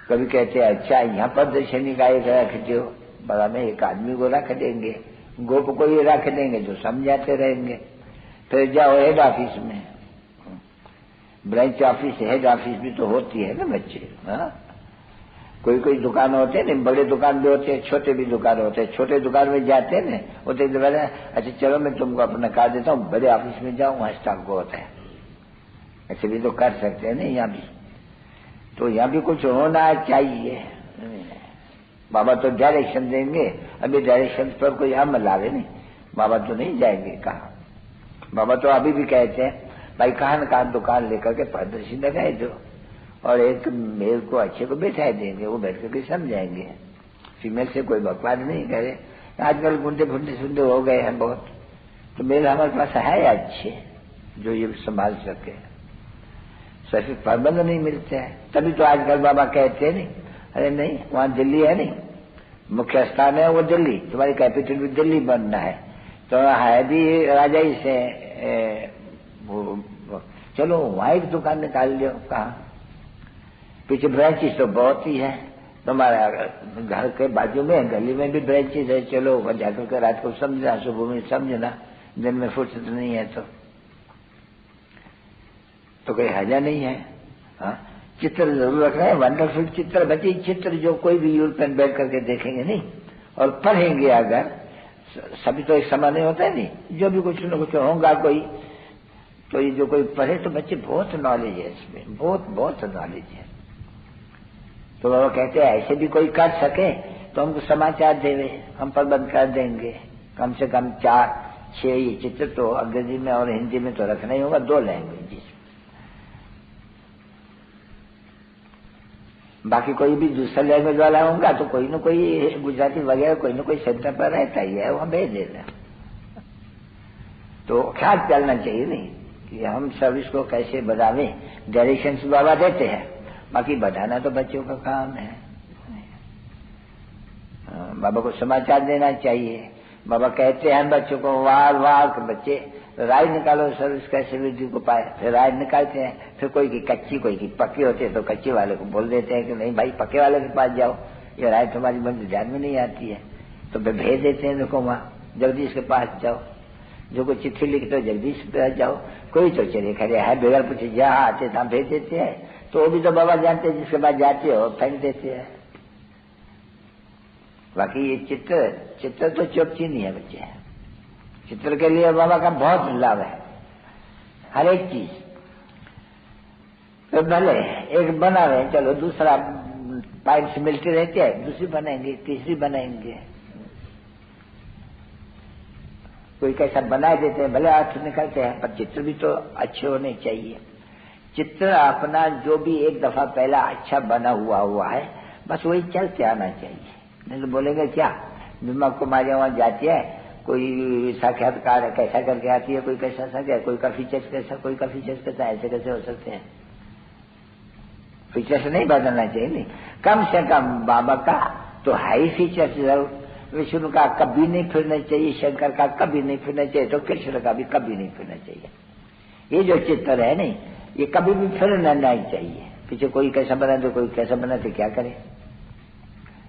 कभी कहते हैं अच्छा यहाँ पर दर्शनी गाय रख दो, बड़ा में एक आदमी को रख देंगे, गोप को ही रख देंगे जो समझाते रहेंगे। फिर जाओ हेड ऑफिस में, ब्रांच ऑफिस, हेड ऑफिस भी तो होती है ना बच्चे। हाँ, कोई कोई दुकान होते हैं ना, बड़े दुकान भी होते हैं, छोटे भी दुकान होते हैं। छोटे दुकान में जाते हैं ना, होते तो बोले अच्छा चलो मैं तुमको अपना कार्ड देता हूँ, बड़े ऑफिस में जाओ, वहां स्टाफ को होता है। ऐसे भी तो कर सकते हैं ना यहाँ भी। तो यहाँ भी कुछ होना चाहिए। बाबा तो डायरेक्शन देंगे, अभी डायरेक्शन पर कोई हम लावे नहीं, बाबा तो नहीं जाएंगे कहा। बाबा तो अभी भी कहते हैं भाई कहाँ न कहाँ दुकान लेकर के प्रदर्शन लगाए दो और एक मेल को अच्छे को बैठा देंगे, वो बैठ करके समझाएंगे। फीमेल से कोई बकवास नहीं करे। आजकल गुंडे फुंडे सुंदे हो गए हैं बहुत, तो मेल हमारे पास है अच्छे जो ये संभाल सके। सही प्रबंध नहीं मिलते हैं, तभी तो आजकल बाबा कहते हैं नहीं, अरे नहीं वहां दिल्ली है नहीं, मुख्य स्थान है वो दिल्ली, तुम्हारी कैपिटल भी दिल्ली बनना है, तो है भी राजा ही से चलो वहां एक दुकान निकाल लो। कहा पीछे ब्रांचेस तो बहुत ही है, तुम्हारा घर के बाजू में गली में भी ब्रांचेस है, चलो वहां जाकर के रात को समझना, सुबह में समझना, दिन में फुर्सत नहीं है तो कोई हजा नहीं है। हाँ, चित्र जरूर रखना है, वंडरफुल चित्र बच्चे, चित्र जो कोई भी यूरोपियन बैठ करके देखेंगे नहीं और पढ़ेंगे अगर, सभी तो एक समान नहीं होता है नहीं, जो भी कुछ न कुछ होगा कोई, तो ये जो कोई पढ़े तो बच्चे बहुत नॉलेज है इसमें, बहुत बहुत नॉलेज है। तो बाबा कहते हैं ऐसे भी कोई कर सके तो हमको समाचार देवे, हम प्रबंध कर देंगे। कम से कम 4-6 ये चित्र तो अंग्रेजी में और हिंदी में तो रखना ही होगा, 2 लैंग्वेज। बाकी कोई भी दूसरा लैंग्वेज वाला होगा तो कोई न कोई गुजराती वगैरह कोई न कोई सेंटर पर रहता ही है, वहां भेज देना। तो ख्याल चलना चाहिए नहीं कि हम सर्विस को कैसे बढ़ावे, डायरेक्शन बाबा देते हैं, बाकी बढ़ाना तो बच्चों का काम है। बाबा को समाचार देना चाहिए। बाबा कहते हैं बच्चों को वार वार के बच्चे राय निकालो सर्विस कैसे वृद्धि को पाए, फिर राय निकालते हैं। फिर कोई की कच्ची कोई की पक्की होती है तो कच्ची वाले को बोल देते हैं कि नहीं भाई पक्के वाले के पास जाओ, ये राय तुम्हारी मन ध्यान में नहीं आती है, तो फिर भेज देते हैं देखो वहां जगदीश के पास जाओ, जो कोई चिट्ठी लिखते हो जगदीश के पास जाओ। कोई तो चले खड़े है बगैर पूछे जहाँ आते तहाँ भेज देते हैं, तो वो भी तो बाबा जानते हैं, जिसके पास जाते हो फेंक देते हैं। बाकी ये चित्र तो चौपची नहीं है बच्चे, चित्र के लिए बाबा का बहुत लाभ है, हर एक चीज। तो भले एक बना रहे, चलो दूसरा पाइप मिलती रहती है, दूसरी बनाएंगे, तीसरी बनाएंगे, कोई कैसा बना देते हैं, भले अर्थ निकलते हैं, पर चित्र भी तो अच्छे होने चाहिए। चित्र अपना जो भी एक दफा पहला अच्छा बना हुआ है, बस वही चलते आना चाहिए। नहीं तो बोलेंगे क्या, बीमा कुमारी वहां जाती है, कोई साक्षात्कार कैसा करके आती है, कोई कैसा सा, कोई का फीचर्स कैसा, कोई का फीचर्स कैसा, ऐसे कैसे हो सकते हैं। फीचर्स नहीं बदलना चाहिए, नहीं कम से कम बाबा का तो हाई फीचर्स जरूर। विष्णु का कभी नहीं फिरना चाहिए, शंकर का कभी नहीं फिरना चाहिए, तो कृष्ण का भी कभी नहीं फिरना चाहिए। ये जो चित्र है नहीं, ये कभी भी फिरना नहीं चाहिए। पीछे कोई कैसा बना दे, कोई कैसा बना दे, क्या करे,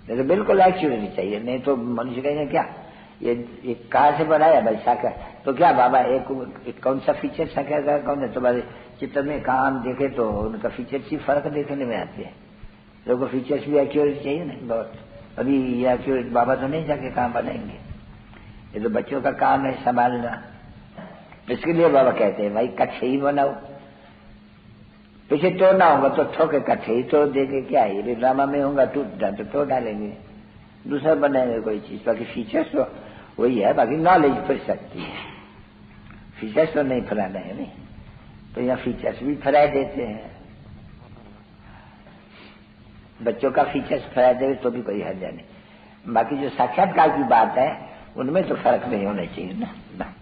नहीं तो बिल्कुल एक्चुअली चाहिए। नहीं तो मनुष्य कहेंगे क्या ये कहाँ से बनाया भाई साकर, तो क्या बाबा एक कौन सा फीचर साकर का कौन है तुम्हारे चित्र में, कहाँ हम देखे तो उनका फीचर सी फर्क देखने में आती है। लोगों को फीचर्स भी एक्यूरेट चाहिए ना बहुत। अभी ये एक्यूरेट बाबा तो नहीं जाके कहाँ बनाएंगे, ये तो बच्चों का काम है संभालना। इसके लिए बाबा कहते हैं भाई कच्चे ही बनाओ, पीछे तोड़ना होगा तो ठोके कच्चे ही तोड़ देंगे, क्या है ये ड्रामा में होगा, टूट जाए तो तोड़ डालेंगे, दूसरा बनाएंगे कोई चीज। बाकी फीचर्स तो वही है, बाकी नॉलेज फिर सकती है, फीचर्स तो नहीं फैलाना है नहीं, तो यहाँ फीचर्स भी फैला देते हैं। बच्चों का फीचर्स फैला देवे तो भी कोई हर्ज नहीं, बाकी जो साक्षात्कार की बात है उनमें तो फर्क नहीं होना चाहिए ना।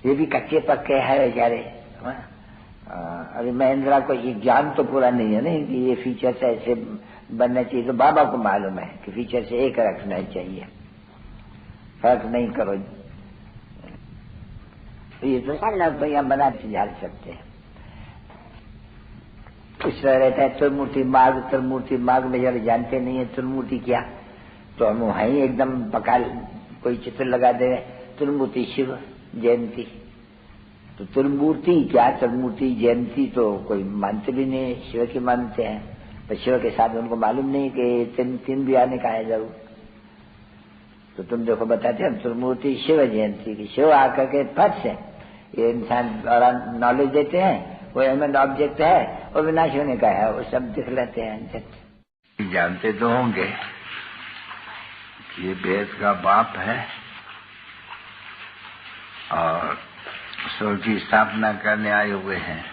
ये भी कच्चे पक्के है बेचारे। अभी महेंद्रा को ये ज्ञान तो पूरा नहीं है नहीं कि ये फीचर से ऐसे बनना चाहिए, तो बाबा को मालूम है कि फीचर से एक रखना चाहिए, फर्क नहीं करो। तो ये तो सारे लोग भैया बना झाड़ सकते हैं। इस तरह रहता है त्रिमूर्ति मार्ग में जरा जानते नहीं है त्रिमूर्ति क्या, तो हम वहीं एकदम पका कोई चित्र लगा दे त्रिमूर्ति शिव जयंती, तो त्रिमूर्ति क्या त्रिमूर्ति जयंती तो कोई मानते भी नहीं, शिव की मानते हैं, पर शिव के साथ उनको मालूम नहीं कि तीन भी आने का है जरूर। तो तुम देखो बताते हैं त्रिमूर्ति शिव जयंती की, शिव आकर के फट से ये इंसान द्वारा नॉलेज देते हैं, वो एलिमेंट ऑब्जेक्ट है और विनाश होने का है, वो सब दिख लेते हैं। जानते तो होंगे कि ये वेद का बाप है और स्वर्ग की स्थापना करने आए हुए हैं,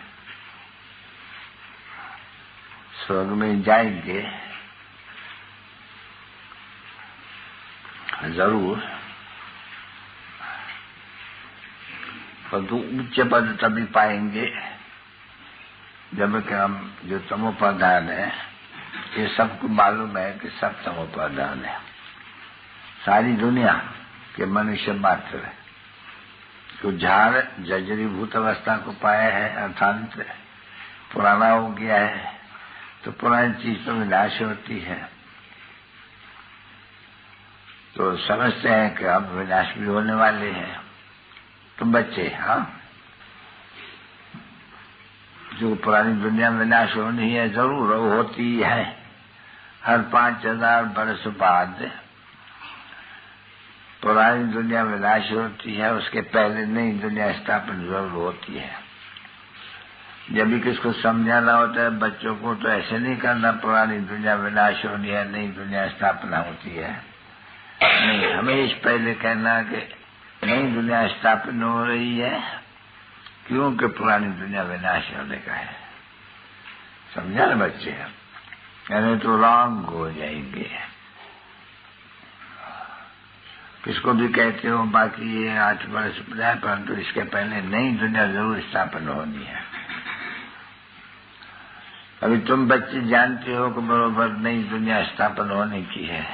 स्वर्ग में जाएंगे जरूर, परंतु उच्च पद तभी पाएंगे जब कि हम जो तमोप्रधान है, ये सबको मालूम है कि सब तमोप्रधान है, सारी दुनिया के मनुष्य मात्र तो झाड़ जर्जरीभूत अवस्था को पाया है, अर्थात पुराना हो गया है, तो पुरानी चीज तो विनाश होती है, तो समझते हैं कि अब विनाश भी होने वाले हैं। तुम बच्चे, हाँ, जो पुरानी दुनिया में विनाश होनी है जरूर होती है, हर 5000 वर्ष बाद पुरानी दुनिया विनाश होती है, उसके पहले नई दुनिया स्थापन जरूर होती है। जब भी किसको समझाना होता है बच्चों को तो ऐसे नहीं करना पुरानी दुनिया विनाश होनी है नई दुनिया स्थापना होती है, नहीं, हमेशा पहले कहना कि नई दुनिया स्थापन हो रही है क्योंकि पुरानी दुनिया विनाश होने का है। समझा ना बच्चे, यानी तो रॉन्ग हो जाएंगे। किसको भी कहते हो बाकी ये 8 वर्ष जाए, परंतु इसके पहले नई दुनिया जरूर स्थापन होनी है। अभी तुम बच्चे जानते हो कि बरोबर नई दुनिया स्थापन होने की है,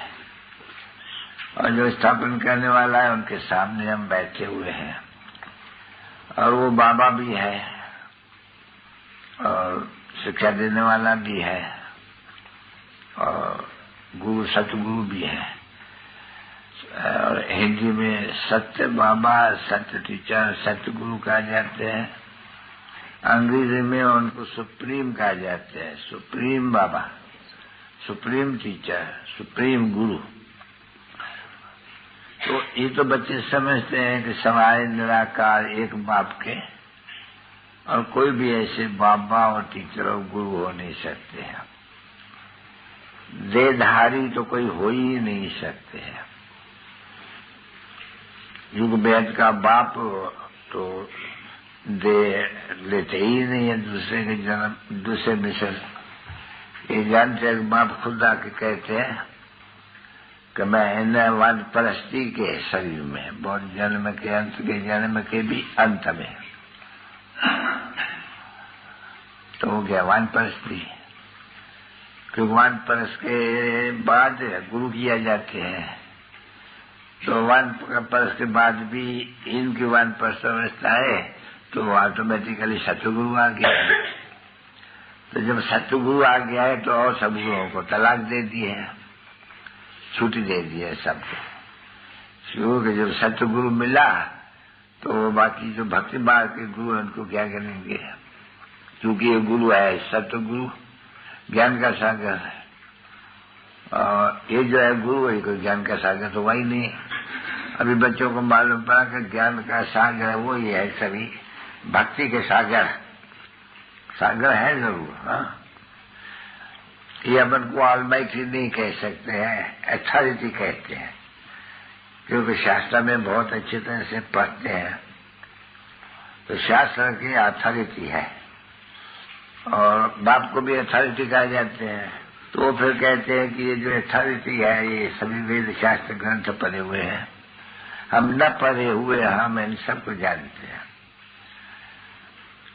और जो स्थापन करने वाला है उनके सामने हम बैठे हुए हैं, और वो बाबा भी है और शिक्षा देने वाला भी है और गुरु सतगुरु भी है। और हिंदी में सत्य बाबा, सत्य टीचर, सत्य गुरु कहा जाते हैं, अंग्रेजी में उनको सुप्रीम कहा जाते हैं, सुप्रीम बाबा, सुप्रीम टीचर, सुप्रीम गुरु। तो ये तो बच्चे समझते हैं कि सवाए निराकार एक बाप के और कोई भी ऐसे बाबा और टीचर और गुरु हो नहीं सकते हैं, देहधारी तो कोई हो ही नहीं सकते हैं। युग वेद का बाप तो दे लेते ही नहीं है दूसरे के जन्म, दूसरे मिसल। ये जानते हैं बाप खुद आके कहते हैं कि मैं इन वाद परस्ती के शरीर में, बहुत जन्म के अंत के जन्म के भी अंत में, तो हो गया वान परस्ती। क्योंकि वान परस के बाद गुरु किया जाते हैं, तो वान परस के बाद भी इनकी वान परस अवस्था है तो ऑटोमेटिकली सतगुरु आ गया। तो जब सतगुरु आ गया है तो और सब गुरुओं को तलाक दे दी है, छुट्टी दे दी है सबको, क्योंकि जब सतगुरु मिला तो बाकी जो भक्ति मार्ग के गुरु उनको क्या करेंगे, क्योंकि ये गुरु है, सत्य गुरु ज्ञान का सागर है, और ये जो है गुरु है, कोई ज्ञान का सागर तो वही नहीं। अभी बच्चों को मालूम पड़ा कि ज्ञान का सागर है वो ही है, सभी भक्ति के सागर है जरूर। हाँ, ये अपन को ऑलमाइटी नहीं कह सकते हैं, अथॉरिटी कहते हैं, क्योंकि शास्त्र में बहुत अच्छी तरह से पढ़ते हैं, तो शास्त्र की अथॉरिटी है। और बाप को भी अथॉरिटी कहा जाते हैं, तो वो फिर कहते हैं कि ये जो अथॉरिटी है ये सभी वेद शास्त्र ग्रंथ पढ़े हुए हैं, हम न पढ़े हुए हम इन सबको जानते हैं।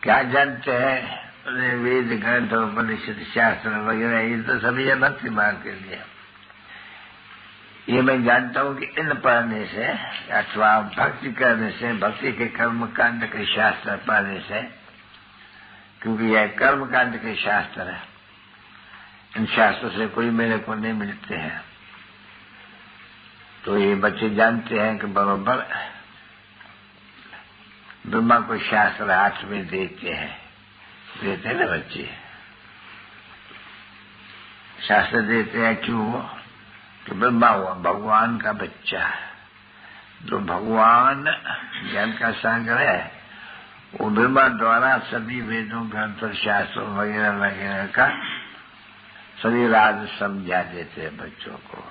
क्या जानते हैं? वेद ग्रंथ उपनिषद शास्त्र वगैरह ये तो सभी है भक्ति मार्ग के लिए। ये मैं जानता हूं कि इन पढ़ने से अथवा भक्ति करने से, भक्ति के कर्म कांड के शास्त्र पढ़ने से, क्योंकि यह कर्म कांड के शास्त्र है, इन शास्त्रों से कोई मेरे को नहीं मिलते हैं, तो ये बच्चे जानते हैं कि बरोबर ब्रह्मा को शास्त्र हाथ में देते हैं ना बच्चे, शास्त्र देते हैं। क्यों? कि ब्रह्मा हुआ भगवान का बच्चा, जो भगवान ज्ञान का सागर है, वो ब्रह्मा द्वारा सभी वेदों ग्रंथों शास्त्रों वगैरह वगैरह का सभी राज समझा देते हैं बच्चों को।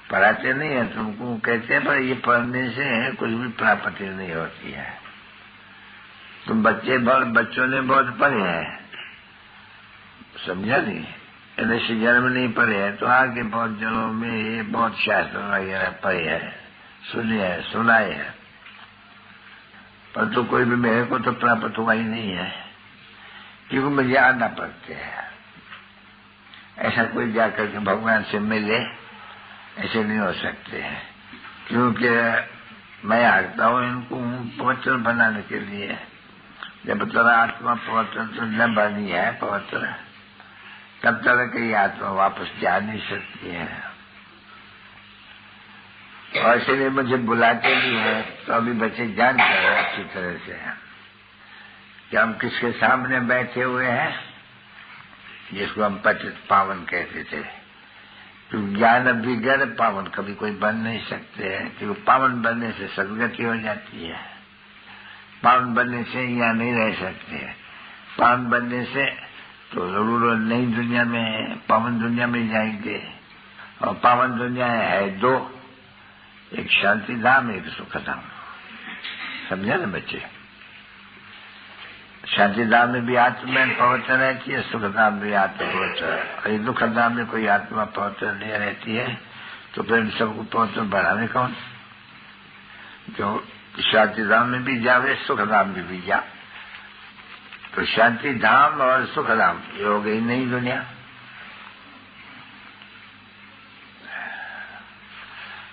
पढ़ाते नहीं है तुमको, कहते हैं पर ये पढ़ने से कुछ भी प्राप्ति नहीं होती है। तुम बच्चों ने बहुत पढ़े हैं, समझा नहीं, ऐसे जन्म नहीं पढ़े हैं तो आगे बहुत जनों में ये बहुत शास्त्र वगैरह पढ़े हैं, सुने हैं, सुनाए हैं, पर तो कोई भी मेरे को तो प्राप्त हुआ ही नहीं है, क्योंकि मुझे आना पड़ते हैं। ऐसा कोई जाकर के भगवान से मिले ऐसे नहीं हो सकते हैं, क्योंकि मैं आता हूँ इनको पवित्र बनाने के लिए। जब तेरा आत्मा पवित्र तो न बनी है पवित्र, तब तरह की आत्मा वापस जा नहीं सकती है। और इसलिए मुझे बुलाते भी हैं, तो अभी बच्चे जानते हैं अच्छी तरह से कि हम किसके सामने बैठे हुए हैं, जिसको हम पतित पावन कहते थे। तो ज्ञान विज्ञान पावन कभी कोई बन नहीं सकते हैं, क्योंकि पावन बनने से सदगति हो जाती है। पावन बनने से यहाँ नहीं रह सकते हैं, पावन बनने से तो जरूर नई दुनिया में, पावन दुनिया में जाएंगे। और पावन दुनिया है दो, एक शांति धाम, एक सुख धाम। समझा ना बच्चे? शांति धाम में भी आत्मा पवित्र रहती है, सुख धाम में आत्मा पवित्र है, और दुख धाम में कोई आत्मा पवित्र नहीं रहती है, तो फिर इन सबको पवित्र बढ़ावे कौन? जो शांति धाम में भी जावे, सुख धाम में भी जा। तो शांति धाम और सुख धाम ये हो गई नई दुनिया।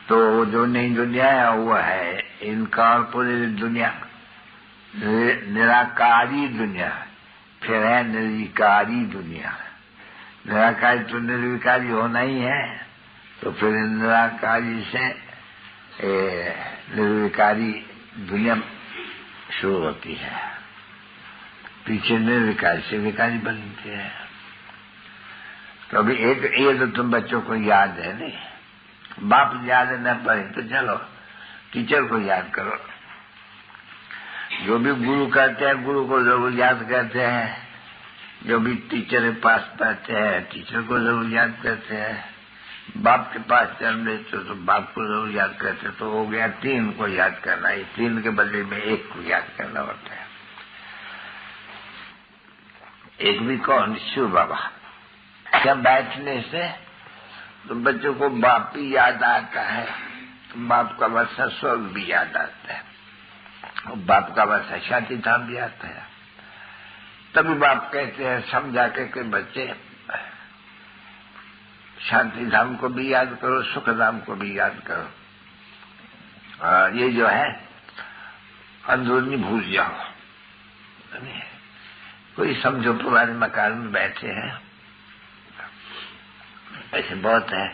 तो जो नई दुनिया है वो है इनकॉर्पोरेटेड दुनिया, निराकारी दुनिया, फिर है निर्विकारी दुनिया। निराकारी तो निर्विकारी होना ही है, तो फिर निराकारी से निर्विकारी दुनिया शुरू होती है। पीछे निर्विकारी से विकारी बनती है। तो अभी एक ये तो तुम बच्चों को याद है नहीं, बाप याद न पड़े तो चलो टीचर को याद करो। जो भी गुरु करते हैं गुरु को जरूर याद करते हैं, जो भी टीचर के पास पढ़ते हैं टीचर को जरूर याद करते हैं, बाप के पास जन्म लेते तो बाप को जरूर याद करते। तो हो गया तीन को याद करना, ये तीन के बदले में एक को याद करना होता है। एक भी कौन? शिव बाबा। क्या बैठने से तो बच्चों को बाप भी याद आता है, तो बाप का वर्षा स्वर्ग भी याद आता है, और बाप का वर्षा शांति धाम भी आता है। तभी बाप कहते हैं समझा के बच्चे शांति धाम को भी याद करो, सुख धाम को भी याद करो। ये जो है अंदरूनी भूल जाओ। कोई समझो पुराने मकान में बैठे हैं, ऐसे बहुत है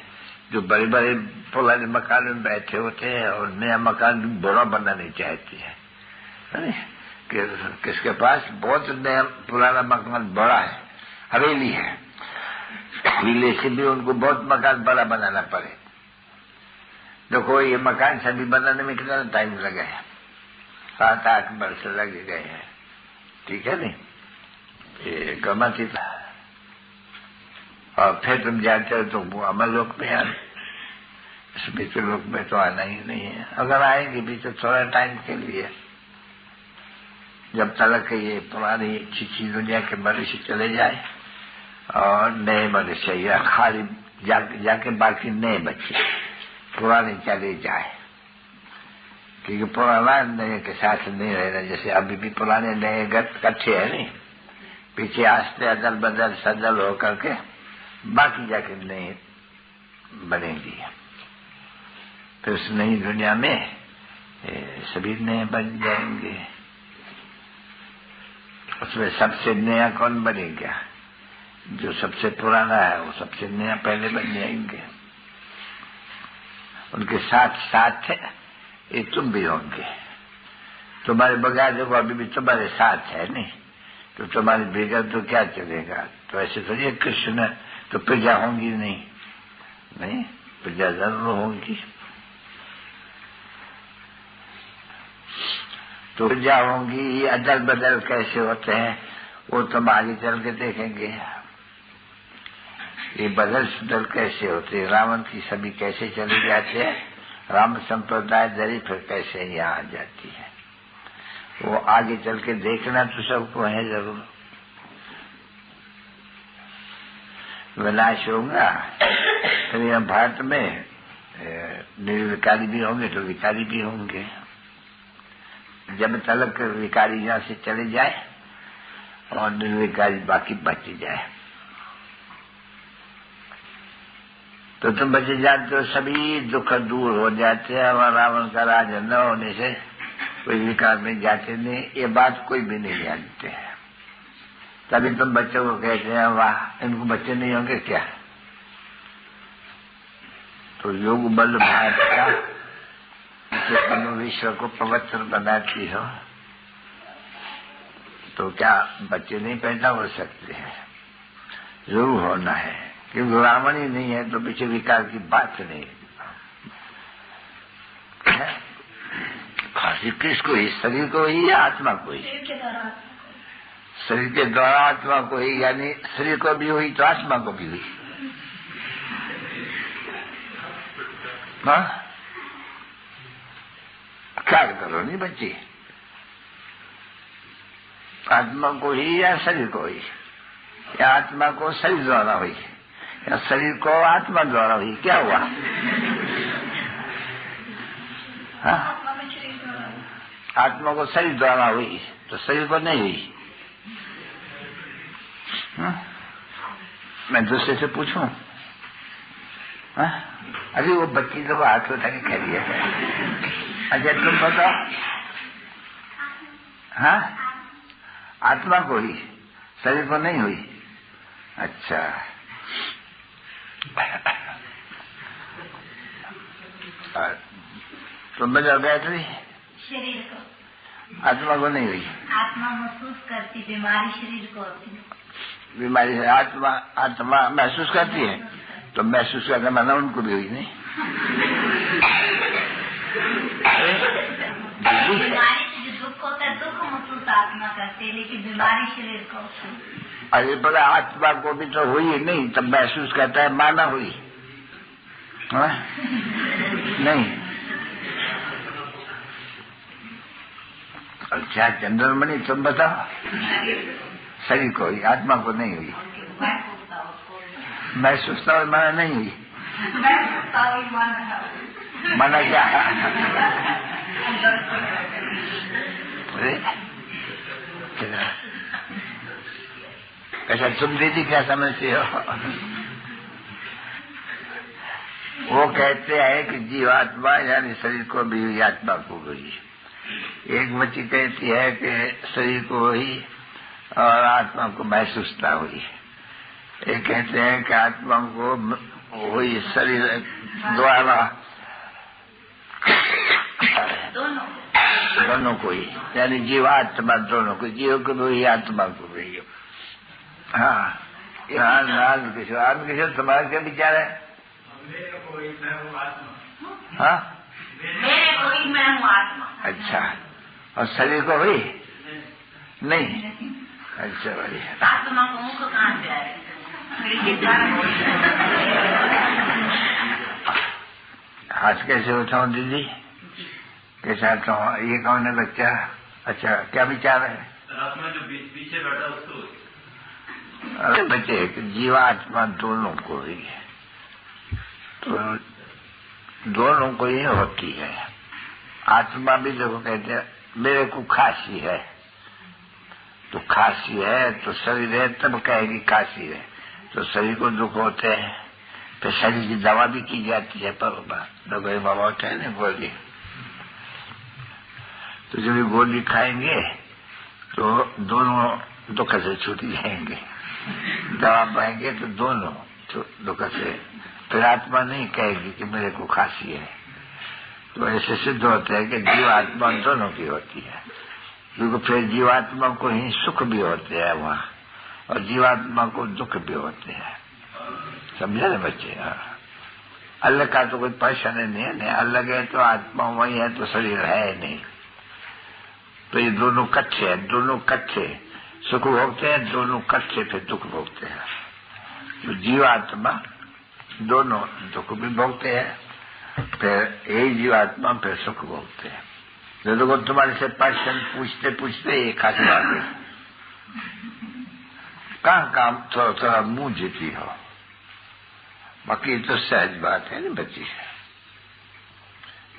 जो बड़े बड़े पुराने मकान में बैठे होते हैं और नया मकान भी बड़ा बनना नहीं चाहते हैं। किसके पास बहुत नया पुराना मकान बड़ा है, हवेली है, हवेली से भी उनको बहुत मकान बड़ा बनाना पड़े। देखो ये मकान सभी बनाने में कितना टाइम लगा है, 7-8 वर्ष लगे गए हैं, ठीक है नहीं, ये गमती था। और फिर तुम जानते हो तो अमर लोक में आना, इस बीच लोक में तो आना ही नहीं है। अगर आएंगे भी तो थोड़ा टाइम के लिए, जब तक ये पुरानी चिची दुनिया के मनुष्य चले जाए और नए मनुष्य या खाली जाके बाकी नए बच्चे, पुराने चले जाए, क्योंकि पुराना नए के साथ नहीं रहना। जैसे अभी भी पुराने नए इकट्ठे है नहीं, पीछे आस्ते अदल बदल सदल होकर के बाकी जाके नए बनेंगी। फिर उस नई दुनिया में सभी नए बन जाएंगे। उसमें सबसे नया कौन बनेगा? जो सबसे पुराना है वो सबसे नया पहले बन जाएंगे। उनके साथ साथ ये तुम भी होंगे। तुम्हारे बगैर देखो अभी भी तुम्हारे साथ है नहीं, तो तुम्हारे बगैर तो क्या चलेगा? तो ऐसे तो ये कृष्ण तो प्रजा होंगी नहीं, प्रजा जरूर होंगी। तो प्रजा होंगी, अदल बदल कैसे होते हैं वो तुम आगे चल के देखेंगे। ये बदल सुदल कैसे होते हैं, रावण की सभी कैसे चले जाते हैं, राम संप्रदाय दरी फिर कैसे यहाँ आ जाती है, वो आगे चल के देखना तो सबको है जरूर। विनाश होगा फिर यहाँ भारत में निर्विकारी भी होंगे तो विकारी भी होंगे। जब तक विकारी यहाँ से चले जाए और निर्विकारी बाकी बच जाए तो तुम बचे जाते हो, सभी दुख दूर हो जाते हैं। और रावण का राज न होने से कोई विकार में जाते नहीं, ये बात कोई भी नहीं जानते हैं। तभी तुम बच्चों को कहते हैं वाह इनको बच्चे नहीं होंगे क्या? तो योग बल भाषा जो तुम विश्व को पवित्र बनाती हो, तो क्या बच्चे नहीं पैदा हो सकते हैं? जरूर होना है, क्योंकि रावण ही नहीं है तो पीछे विकार की बात नहीं है। खांसी किसको ही? शरीर को ही या आत्मा को ही? शरीर के द्वारा आत्मा को ही, यानी शरीर को भी हुई तो आत्मा को भी हुई। हाँ क्या करो नहीं बच्ची, आत्मा को ही या शरीर को ही, या आत्मा को शरीर द्वारा हुई या शरीर को आत्मा द्वारा हुई? क्या हुआ? हाँ? आत्मा को शरीर द्वारा हुई तो शरीर को नहीं हुई। मैं दूसरे से पूछूं? अभी वो बच्ची तो हाथ उठा के खड़ी है। अच्छा तुम बताओ, हाँ आत्मा को ही, शरीर को नहीं हुई? अच्छा तुम बता गायत्री? शरीर को, आत्मा को नहीं हुई। आत्मा महसूस करती, बीमारी शरीर को होती। बीमारी है आत्मा महसूस करती है, तो महसूस करने माना उनको भी हुई नहीं। बीमारी से जो दुख होता है दुख महसूस आत्मा करती है, लेकिन बीमारी शरीर को होती है। अरे बोला आत्मा को भी तो हुई नहीं, तब महसूस करता है माना हुई। हाँ? नहीं। अच्छा चंद्रमणि तुम बताओ, शरीर को हुई, आत्मा को नहीं हुई। महसूस तो माना नहीं हुई। माना क्या? अच्छा तुम दीदी क्या समझते हो? वो कहते हैं कि जीवात्मा यानी शरीर को भी हुई, आत्मा को हुई। एक बच्ची कहती है कि शरीर को हुई और आत्मा को महसूस ना हुई। एक कहते हैं कि आत्मा को हुई शरीर द्वारा, दोनों को ही, यानी जीवात्मा दोनों को, जीव को भी आत्मा को भी। हाँ किशोर तुम्हारा क्या विचार है? मेरे को ही मैं हूँ आत्मा। हाँ मेरे को ही मैं हूँ आत्मा। अच्छा, और शरीर को भी नहीं? अच्छा भाई, आत्मा को मुख कहाँ से आए? हाथ कैसे उठाऊं दीदी? कैसा उठाऊं? ये कौन है बच्चा? अच्छा, क्या विचार है? आत्मा जो पीछे बैठा उसको। अरे बच्चे, जीवात्मा दोनों को ही है, तो दोनों को ही होती है। आत्मा भी देखो कहते हैं मेरे को खांसी है, तो खांसी है तो शरीर है तब कहेगी खांसी है, तो शरीर को दुख होते हैं, फिर शरीर की दवा भी की जाती है। पर दवाई बाबा होता है ना गोली, तो जब गोली खाएंगे तो दोनों दुख से छूट जाएंगे, दवा पाएंगे तो दोनों दुख से। फिर आत्मा नहीं कहेगी कि मेरे को खांसी है। तो ऐसे सिद्ध होता है कि जीवात्मा दोनों की होती है, क्योंकि फिर जीवात्मा को ही सुख भी होते हैं वहाँ, और जीवात्मा को दुख भी होते हैं। समझे ना बच्चे? अलग का तो कोई परेशानी नहीं है, नहीं अलग है तो आत्मा वही है, तो शरीर है नहीं। तो ये दोनों कच्चे हैं, दोनों कच्चे सुख भोगते हैं, दोनों कच्चे फिर दुख भोगते हैं। तो जीवात्मा दोनों दुख भी भोगते हैं, फिर यही जीवात्मा फिर सुख भोगते हैं। जो लोग तुम्हारे से प्रश्न पूछते पूछते एक खास बात है, कहाँ काम थोड़ा थोड़ा मुंह जीती हो, बाकी तो सहज बात है ना बच्ची।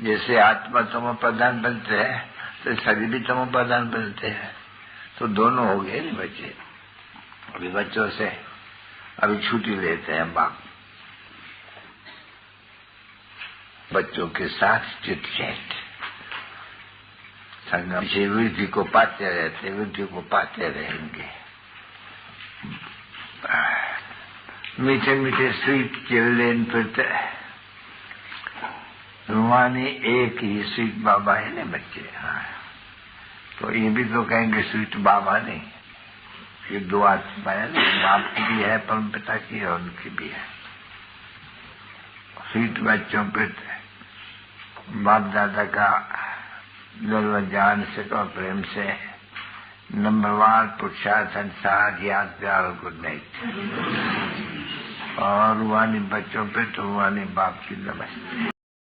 जैसे आत्मा तमो प्रधान बनते हैं तो शरीर भी तमो प्रधान बनते हैं, तो दोनों हो गए ना बच्चे। अभी बच्चों से अभी छुट्टी लेते हैं बाप, बच्चों के साथ चिट-चैट, संगम से वृद्धि को पाते रहते, वृद्धि को पाते रहेंगे। मीठे मीठे स्वीट चिल्ड्रेन फिरते, रूहानी एक ही स्वीट बाबा है ना बच्चे। हाँ, तो ये भी तो कहेंगे स्वीट बाबा नहीं, ये दो आत्मा है ना, बाप की भी है परम पिता की और उनकी भी है। स्वीट बच्चों पे बाप दादा का जरूर जान से और प्रेम से नंबरवार पुरुषार्थ संसार याद प्यार और गुड नाइट। और रूहानी बच्चों पे तो रूहानी बाप की नमस्ते।